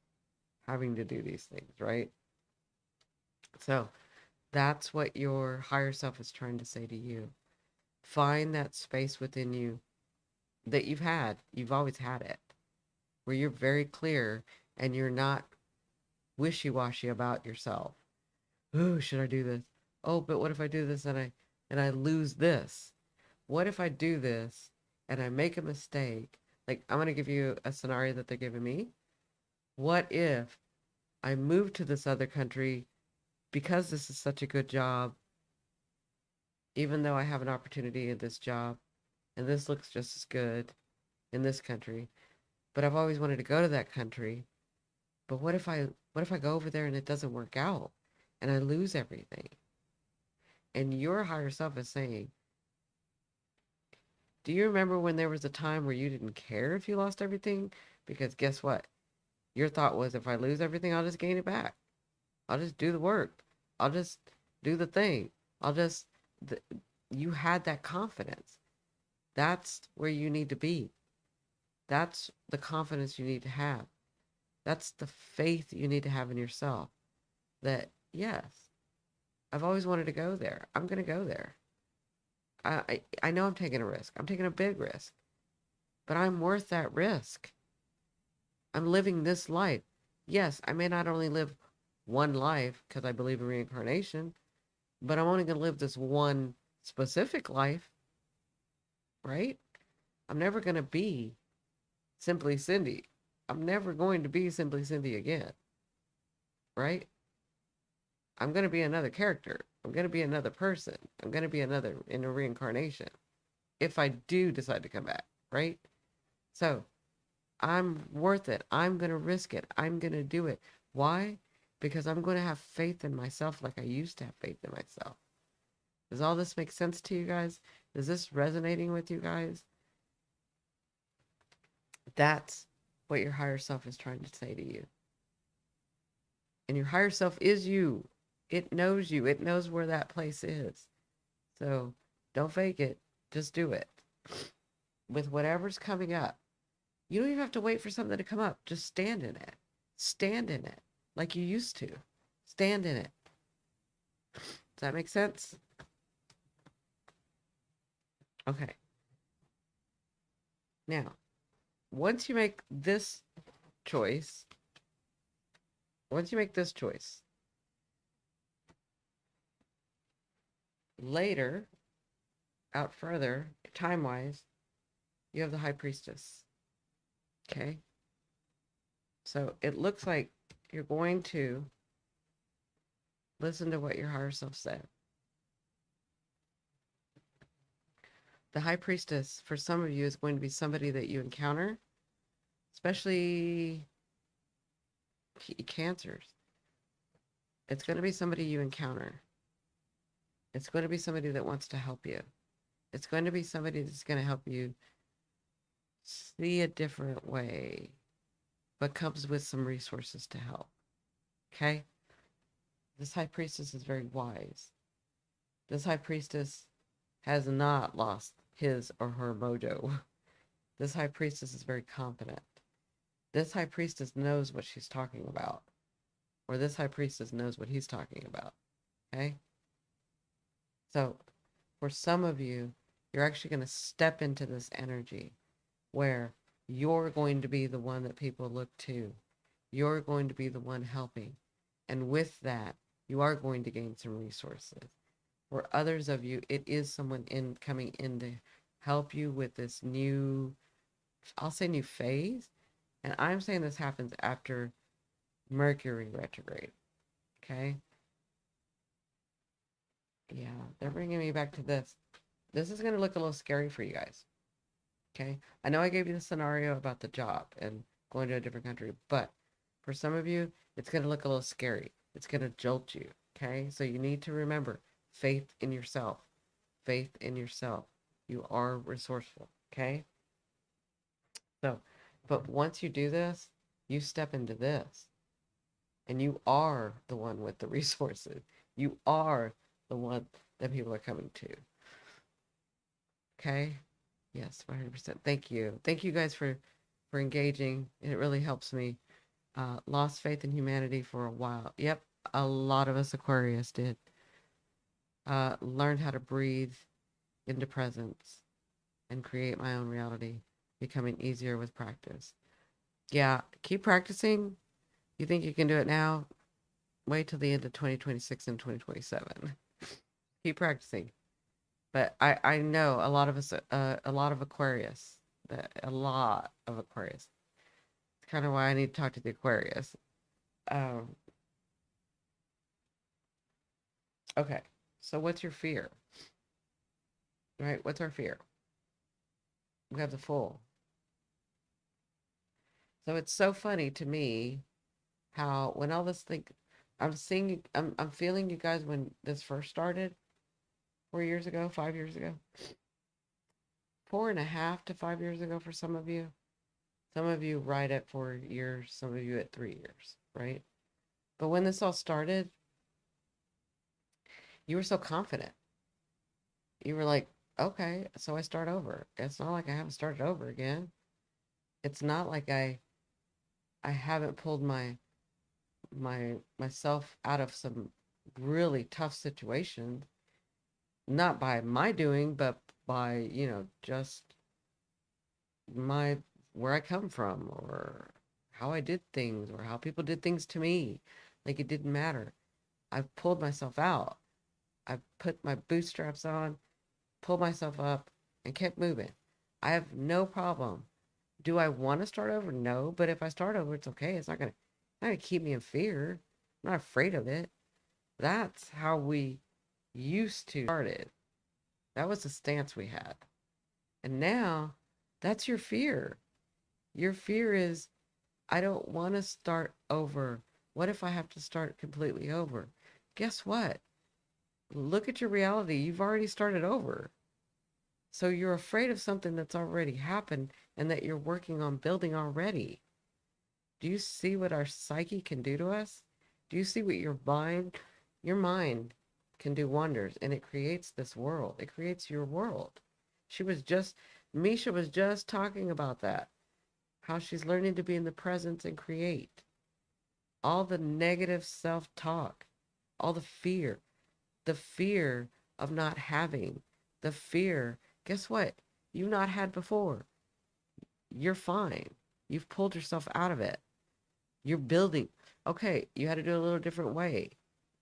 having to do these things, right? So that's what your higher self is trying to say to you. Find that space within you that you've always had it, where you're very clear and you're not wishy-washy about yourself. Oh, should I do this? Oh, but what if I do this and I lose this? What if I do this and I make a mistake? Like, I'm going to give you a scenario that they're giving me. What if I move to this other country because this is such a good job, even though I have an opportunity in this job and this looks just as good in this country, but I've always wanted to go to that country. But what if I go over there and it doesn't work out and I lose everything? And your higher self is saying, do you remember when there was a time where you didn't care if you lost everything? Because guess what? Your thought was, if I lose everything, I'll just gain it back. I'll just do the work. I'll just do the thing. I'll just, th- you had that confidence. That's where you need to be. That's the confidence you need to have. That's the faith you need to have in yourself. That, yes, I've always wanted to go there. I'm going to go there. I know I'm taking a risk. I'm taking a big risk, but I'm worth that risk. I'm living this life. Yes, I may not only live one life because I believe in reincarnation, but I'm only going to live this one specific life, right? I'm never going to be Simply Cindy. I'm never going to be Simply Cindy again, right? I'm going to be another character. I'm going to be another person. I'm going to be another in a reincarnation if I do decide to come back, right? So I'm worth it. I'm going to risk it. I'm going to do it. Why? Because I'm going to have faith in myself like I used to have faith in myself. Does all this make sense to you guys? Is this resonating with you guys? That's what your higher self is trying to say to you. And your higher self is you. It knows you. It knows where that place is. So don't fake it. Just do it. With whatever's coming up. You don't even have to wait for something to come up. Just stand in it. Stand in it like you used to. Stand in it. Does that make sense? Okay. Now, once you make this choice, once you make this choice, later, out further, time-wise, you have the High Priestess. Okay? So it looks like you're going to listen to what your higher self said. The High Priestess, for some of you, is going to be somebody that you encounter, especially cancers. It's going to be somebody you encounter. It's going to be somebody that wants to help you. It's going to be somebody that's going to help you see a different way, but comes with some resources to help. Okay? This High Priestess is very wise. This High Priestess has not lost his or her mojo. This High Priestess is very confident. This High Priestess knows what she's talking about. Or this High Priestess knows what he's talking about. Okay? So, for some of you, you're actually going to step into this energy where you're going to be the one that people look to. You're going to be the one helping. And with that, you are going to gain some resources. For others of you, it is someone coming in to help you with this new, I'll say new phase. And I'm saying this happens after Mercury retrograde. Okay? Yeah, they're bringing me back to this. This is going to look a little scary for you guys. Okay. I know I gave you the scenario about the job and going to a different country, but for some of you, it's going to look a little scary. It's going to jolt you. Okay. So you need to remember faith in yourself. Faith in yourself. You are resourceful. Okay. So, but once you do this, you step into this and you are the one with the resources. You are the one that people are coming to. Okay. Yes, 100%. Thank you. Thank you guys for engaging. It really helps me. Lost faith in humanity for a while. Yep, a lot of us Aquarius did. Learned how to breathe into presence and create my own reality, becoming easier with practice. Yeah, keep practicing. You think you can do it now? Wait till the end of 2026 and 2027. Keep practicing. But I know a lot of us, a lot of Aquarius, a lot of Aquarius. It's kind of why I need to talk to the Aquarius. Um, okay, so what's your fear? Right? What's our fear? We have the Fool. So it's so funny to me how when all this thing, I'm feeling you guys when this first started 4 years ago, 5 years ago, 4.5 to 5 years ago for some of you. Some of you right at 4 years, some of you at 3 years, right? But when this all started, you were so confident. You were like, okay, so I start over. It's not like I haven't started over again. It's not like I haven't pulled myself out of some really tough situations, not by my doing, but by, just my where I come from or how I did things or how people did things to me. Like it didn't matter. I've pulled myself out. I've put my bootstraps on, pulled myself up, and kept moving. I have no problem. Do I want to start over? No, but if I start over, it's okay. It's not gonna keep me in fear. I'm not afraid of it. That's how we used to start it. That was the stance we had. And now that's your fear. Your fear is, I don't want to start over. What if I have to start completely over? Guess what? Look at your reality. You've already started over. So you're afraid of something that's already happened and that you're working on building already. Do you see what our psyche can do to us? Do you see what your mind can do wonders and it creates this world. It creates your world. Misha was just talking about that. How she's learning to be in the presence and create. All the negative self-talk, all the fear of not having, the fear, guess what? You've not had before. You're fine. You've pulled yourself out of it. You're building. Okay, you had to do it a little different way.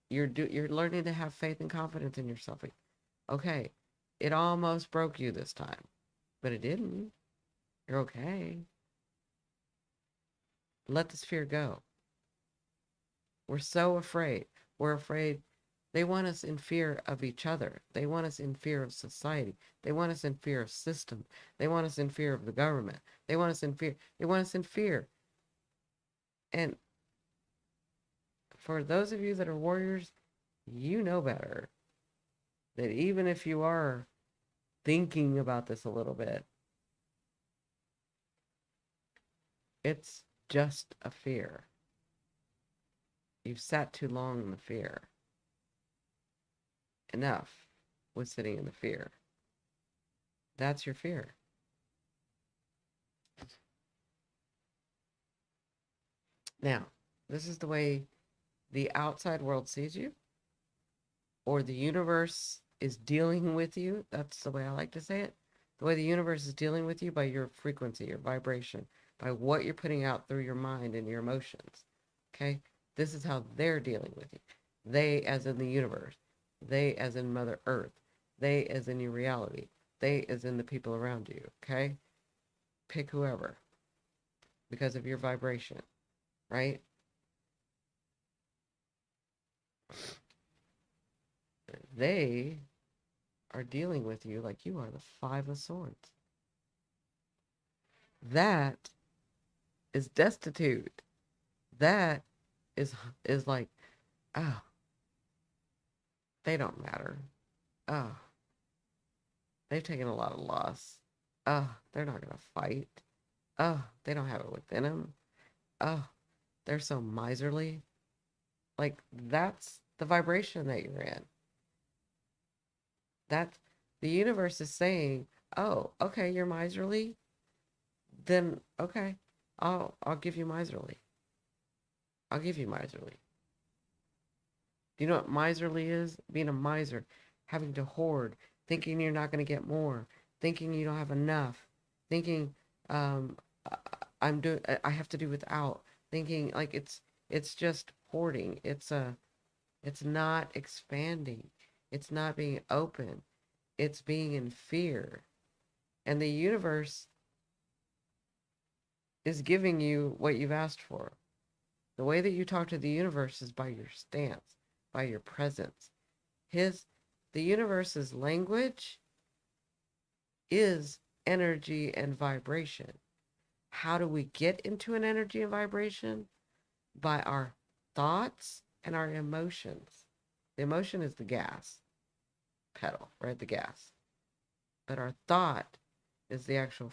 You're learning to have faith and confidence in yourself. Okay, it almost broke you this time, but it didn't. You're okay. Let this fear go. We're so afraid. We're afraid. They want us in fear of each other. They want us in fear of society. They want us in fear of system. They want us in fear of the government. They want us in fear. They want us in fear. And for those of you that are warriors, you know better. That even if you are thinking about this a little bit, it's just a fear. You've sat too long in the fear. Enough with sitting in the fear. That's your fear. Now, this is the way the outside world sees you, or the universe is dealing with you. That's the way I like to say it. The way the universe is dealing with you by your frequency, your vibration, by what you're putting out through your mind and your emotions. Okay? This is how they're dealing with you. They, as in the universe. They, as in Mother Earth. They, as in your reality. They, as in the people around you. Okay? Pick whoever because of your vibration, right? They are dealing with you like you are the Five of Swords. that is destitute. That is is like, oh, they don't matter. Oh, they've taken a lot of loss. Oh, they're not gonna fight. Oh, they don't have it within them. Oh, they're so miserly. Like, that's the vibration that you're in. That the universe is saying, oh, okay, you're miserly. Then okay, I'll give you miserly. I'll give you miserly. Do you know what miserly is? Being a miser, having to hoard, thinking you're not going to get more, thinking you don't have enough, thinking um, I- I have to do without, thinking like it's just hoarding. It's not expanding. It's not being open. It's being in fear. And the universe is giving you what you've asked for. The way that you talk to the universe is by your stance, by your presence. His the universe's language is energy and vibration. How do we get into an energy and vibration? By our thoughts and our emotions. The emotion is the gas pedal, right? The gas. But our thought is the actual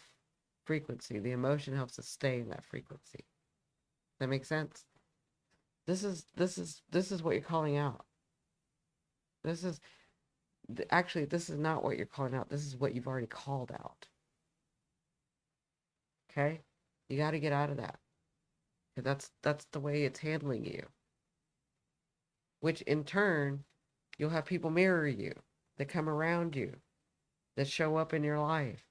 frequency. The emotion helps us stay in that frequency. Does that make sense? This is what you're calling out. This is actually, this is not what you're calling out. This is what you've already called out. Okay? You got to get out of that. That's the way it's handling you. Which in turn, you'll have people mirror you, that come around you, that show up in your life,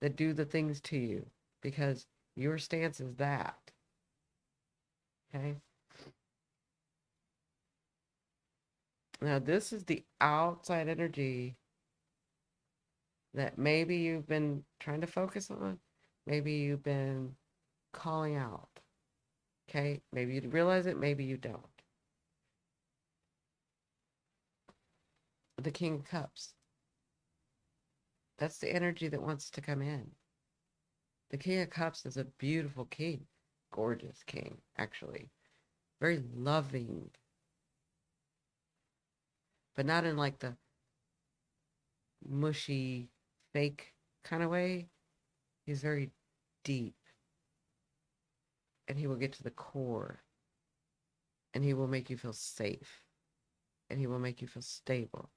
that do the things to you because your stance is that. Okay? Now, this is the outside energy that maybe you've been trying to focus on, maybe you've been calling out. Okay? Maybe you realize it, maybe you don't. The King of Cups. That's the energy that wants to come in. The King of Cups is a beautiful king, gorgeous king, actually. Very loving, but not in like the mushy, fake kind of way. He's very deep, and he will get to the core, and he will make you feel safe, and he will make you feel stable,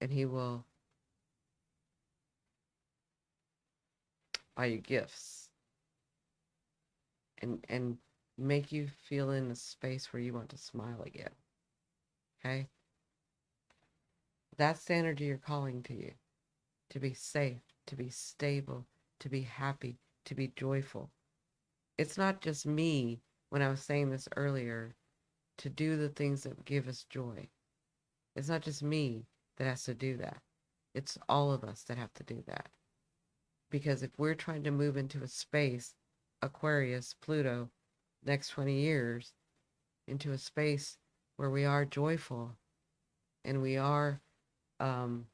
and he will buy you gifts and make you feel in a space where you want to smile again. Okay? That's the energy you're calling to you. To be safe, to be stable, to be happy, to be joyful. It's not just me, when I was saying this earlier, to do the things that give us joy. It's not just me that has to do that. It's all of us that have to do that. Because if we're trying to move into a space, Aquarius, Pluto, next 20 years, into a space where we are joyful and we are um,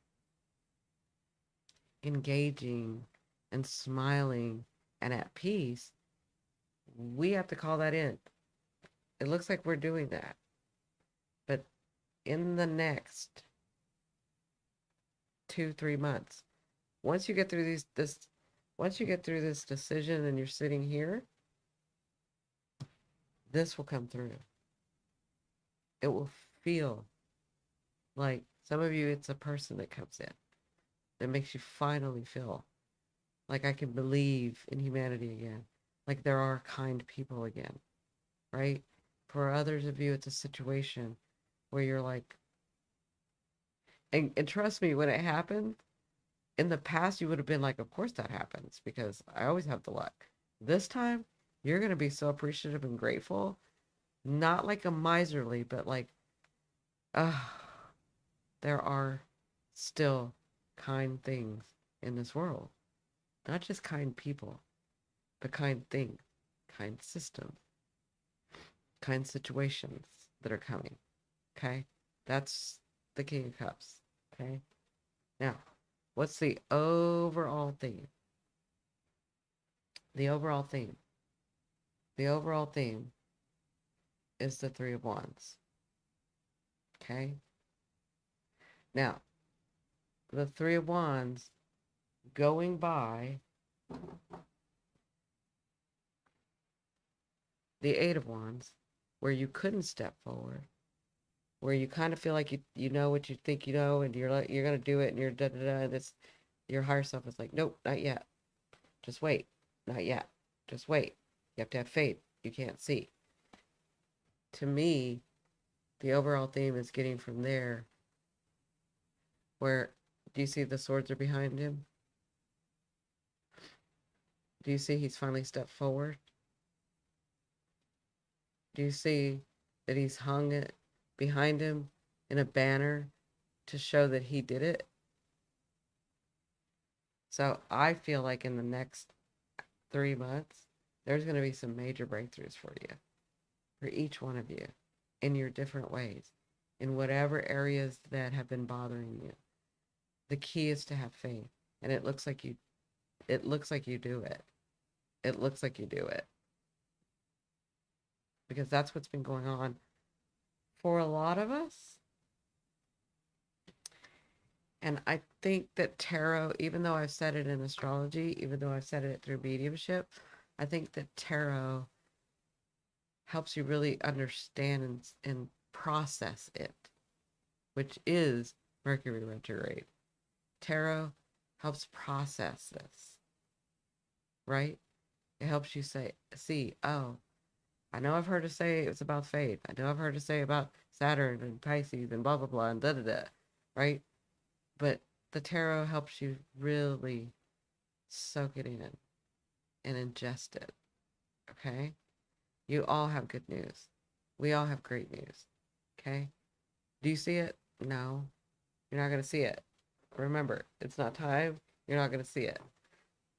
engaging and smiling and at peace, we have to call that in. It looks like we're doing that. But in the next 2-3 months, once you get through once you get through this decision and you're sitting here, this will come through. It will feel like, some of you, it's a person that comes in that makes you finally feel like I can believe in humanity again, like there are kind people again, right? For others of you, it's a situation where you're like, and trust me, when it happened, in the past, you would have been like, of course that happens because I always have the luck. This time, you're going to be so appreciative and grateful, not like a miserly, but like, ah, there are still kind things in this world. Not just kind people, but kind things, kind systems, kind situations that are coming. Okay? That's the King of Cups. Okay? Now, what's the overall theme? The overall theme. The overall theme is the Three of Wands. Okay? Now, the Three of Wands going by the Eight of Wands, where you couldn't step forward, where you kind of feel like you know what you think you know, and you're gonna do it, and you're da da da. And this, your higher self is like, nope, not yet. Just wait, not yet. Just wait. You have to have faith. You can't see. To me, the overall theme is getting from there. Where do you see the swords are behind him? Do you see he's finally stepped forward? Do you see that he's hung it behind him in a banner to show that he did it? So I feel like in the next 3 months, there's going to be some major breakthroughs for you, for each one of you, in your different ways, in whatever areas that have been bothering you. The key is to have faith, and it looks like you do it. It looks like you do it. Because that's what's been going on for a lot of us. And I think that tarot, even though I've said it in astrology, even though I've said it through mediumship, I think that tarot helps you really understand and process it, which is Mercury retrograde. Tarot helps process this, right? It helps you see, oh, I know I've heard it say it's about faith. I know I've heard it say about Saturn and Pisces and blah, blah, blah, and da, da, da, right? But the tarot helps you really soak it in and ingest it, okay? You all have good news. We all have great news, okay? Do you see it? No. You're not going to see it. Remember, it's not time. You're not going to see it.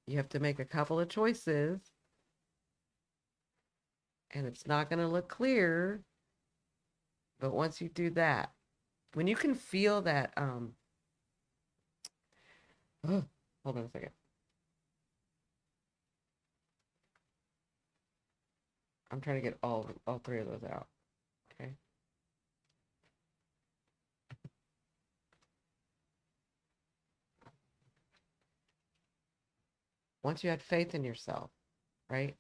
You have to make a couple of choices, and it's not going to look clear. But once you do that, when you can feel that, hold on a second. I'm trying to get all three of those out. Okay. Once you had faith in yourself, right?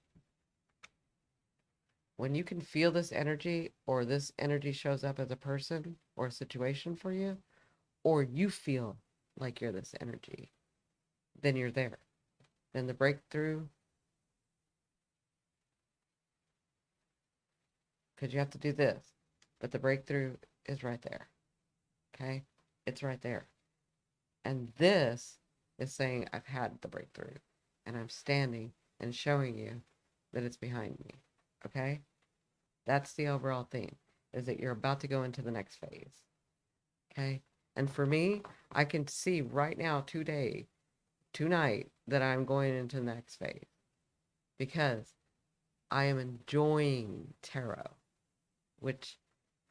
When you can feel this energy, or this energy shows up as a person or a situation for you, or you feel like you're this energy, then you're there. Then the breakthrough, because you have to do this, but the breakthrough is right there. Okay? It's right there. And this is saying I've had the breakthrough, and I'm standing and showing you that it's behind me. Okay? That's the overall theme, is that you're about to go into the next phase. Okay? And for me, I can see right now, tonight, that I'm going into the next phase. Because I am enjoying tarot, which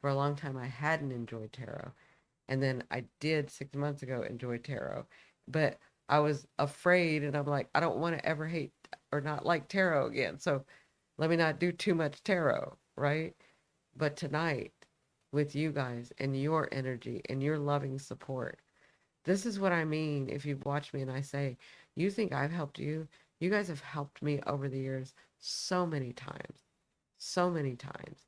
for a long time I hadn't enjoyed tarot. And then I did 6 months ago enjoy tarot. But I was afraid, and I'm like, I don't want to ever hate or not like tarot again. So let me not do too much tarot, right? But tonight, with you guys and your energy and your loving support, this is what I mean. If you've watched me and I say, you think I've helped you, you guys have helped me over the years so many times. So many times.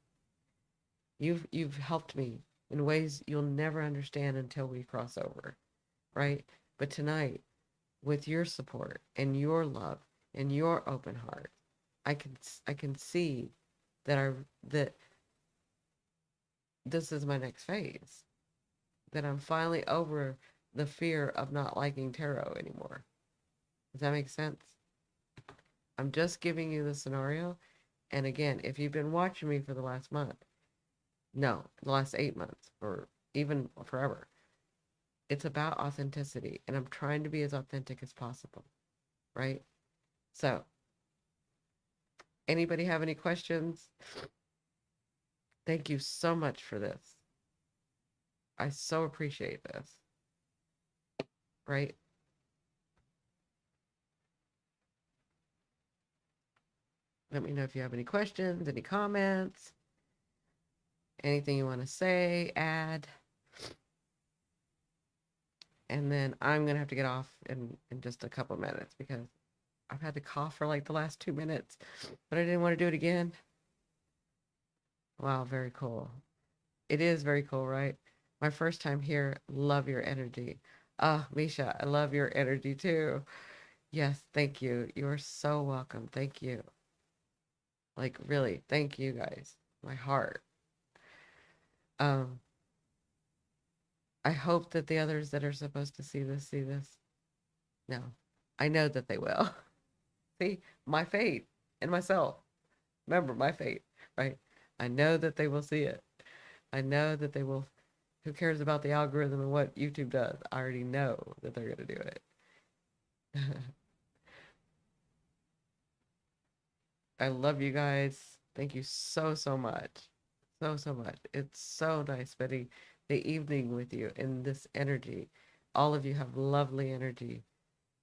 You've helped me in ways you'll never understand until we cross over, right? But tonight, with your support and your love and your open heart, I can see that this is my next phase. That I'm finally over the fear of not liking tarot anymore. Does that make sense? I'm just giving you the scenario. And again, if you've been watching me for the last month, no, the last 8 months, or even forever, it's about authenticity. And I'm trying to be as authentic as possible, right? So, anybody have any questions? Thank you so much for this. I so appreciate this, right? Let me know if you have any questions, any comments, anything you want to say, add. And then I'm going to have to get off in just a couple minutes because I've had to cough for like the last 2 minutes, but I didn't want to do it again. Wow, very cool. It is very cool, right? My first time here, love your energy. Ah, Misha, I love your energy too. Yes, thank you. You are so welcome. Thank you. Like really, thank you guys. My heart. Um, I hope that the others that are supposed to see this see this. No. I know that they will. See, my fate and myself. Remember my fate, right? I know that they will see it. I know that they will. Who cares about the algorithm and what YouTube does? I already know that they're going to do it. I love you guys. Thank you so, so much. So, so much. It's so nice spending the evening with you in this energy. All of you have lovely energy,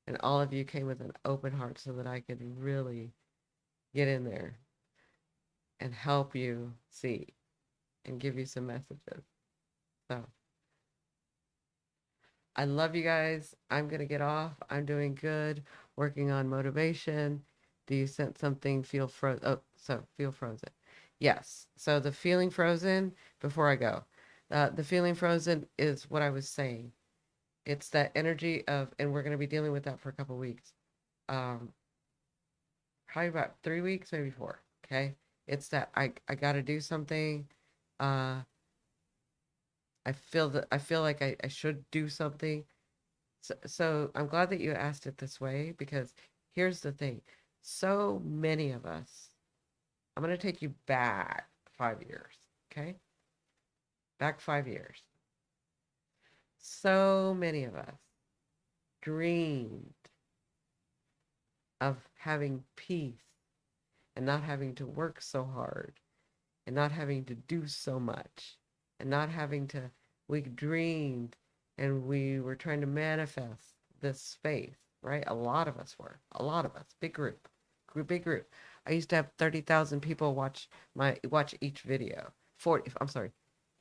and all of you came with an open heart so that I could really get in there and help you see and give you some messages. So, I love you guys. I'm going to get off. I'm doing good, working on motivation. Do you sense something? Feel frozen. Oh, so feel frozen. Yes. So the feeling frozen, before I go, the feeling frozen is what I was saying. It's that energy of, and we're going to be dealing with that for a couple weeks. Um, Probably about 3 weeks, maybe four. Okay. It's that I got to do something. Uh, I feel like I should do something. So I'm glad that you asked it this way because here's the thing. So many of us, I'm going to take you back 5 years, okay? Back 5 years. So many of us dreamed of having peace and not having to work so hard and not having to do so much and not having to, we dreamed and we were trying to manifest this faith, right? A lot of us were, a lot of us, big group. I used to have 30,000 people watch each video. 40, I'm sorry.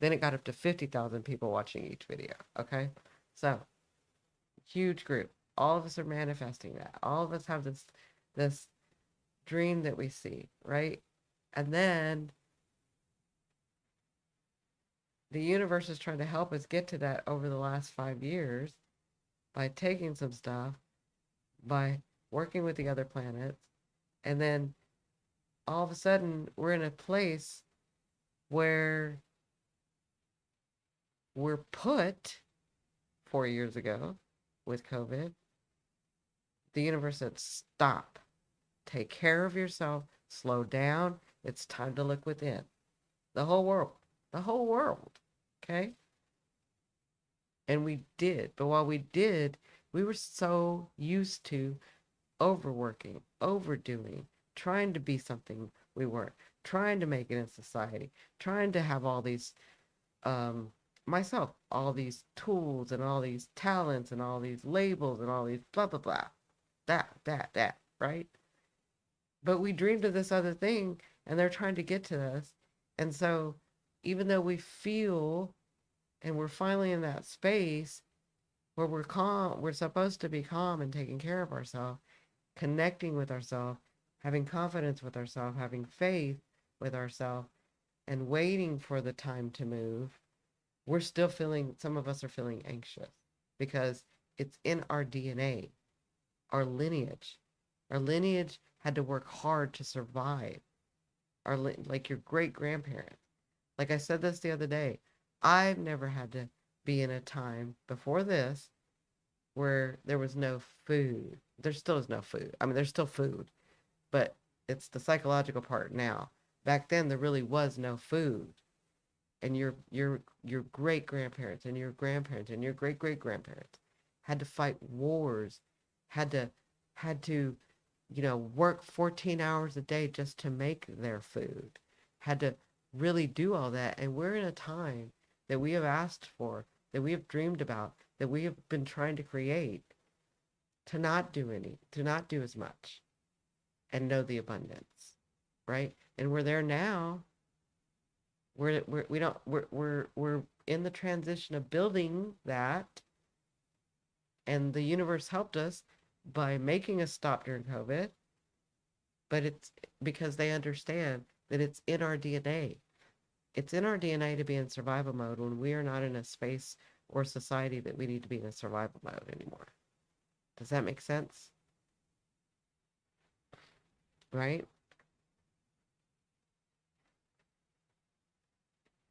Then it got up to 50,000 people watching each video. Okay. So huge group. All of us are manifesting that. All of us have this dream that we see, right? And then the universe is trying to help us get to that over the last 5 years by taking some stuff, by working with the other planets, and then all of a sudden we're in a place where we're put 4 years ago with COVID. The universe said, stop, take care of yourself, slow down. It's time to look within. The whole world, the whole world. Okay. And we did. But while we did, we were so used to overworking, overdoing, trying to be something we weren't, trying to make it in society, trying to have all these, um, myself, all these tools and all these talents and all these labels and all these blah, blah, blah, that, right? But we dreamed of this other thing and they're trying to get to us. And so even though we feel and we're finally in that space where we're calm, we're supposed to be calm and taking care of ourselves, connecting with ourselves, having confidence with ourselves, having faith with ourselves, and waiting for the time to move, we're still feeling, some of us are feeling anxious because it's in our DNA, our lineage. Our lineage had to work hard to survive. Like your great grandparents. Like I said this the other day, I've never had to be in a time before this where there was no food. There still is no food. I mean, there's still food, but it's the psychological part now. Back then, there really was no food, and your great grandparents and your grandparents and your great great grandparents had to fight wars, had to had to, work 14 hours a day just to make their food, had to really do all that, and we're in a time that we have asked for, that we have dreamed about, that we have been trying to create to not do as much and know the abundance. right? And we're there now. We don't we're in the transition of building that, and the universe helped us by making us stop during COVID, but it's because they understand that it's in our DNA. It's in our DNA to be in survival mode when we are not in a space or society that we need to be in a survival mode anymore. Does that make sense? Right?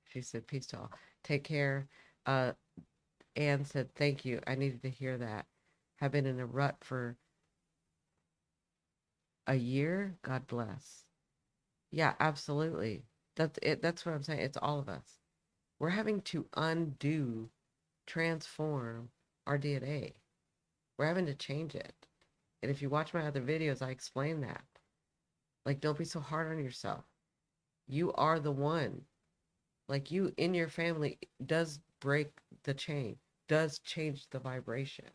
She said, peace to all. Take care. Uh, Anne said, thank you. I needed to hear that. Have been in a rut for a year. God bless. Yeah, absolutely. That's it. That's what I'm saying. It's all of us. We're having to undo, transform our DNA. We're having to change it. And if you watch my other videos, I explain that. Like, don't be so hard on yourself. You are the one. Like, you in your family does break the chain, does change the vibration.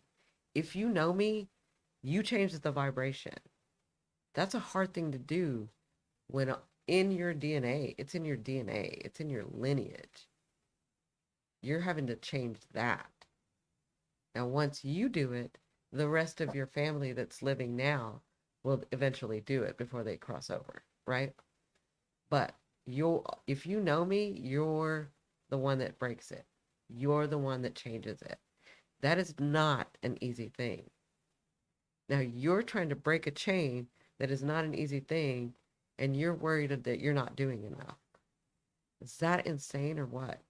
If you know me, you change the vibration. That's a hard thing to do when in your DNA. It's in your DNA, it's in your lineage. You're having to change that. Now, once you do it, the rest of your family that's living now will eventually do it before they cross over, right? But if you know me, you're the one that breaks it. You're the one that changes it. That is not an easy thing. Now you're trying to break a chain that is not an easy thing, and you're worried that you're not doing enough. Is that insane or what?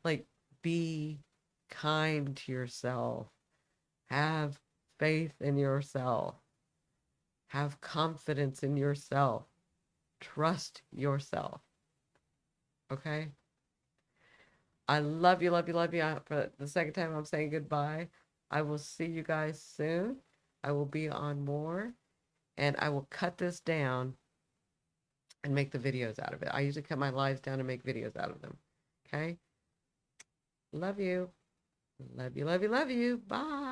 Like, be kind to yourself. Have faith in yourself. Have confidence in yourself. Trust yourself. Okay? I love you, love you, love you. For the second time, I'm saying goodbye. I will see you guys soon. I will be on more, and I will cut this down and make the videos out of it. I usually cut my lives down and make videos out of them. Okay? Love you. Love you, love you, love you. Bye.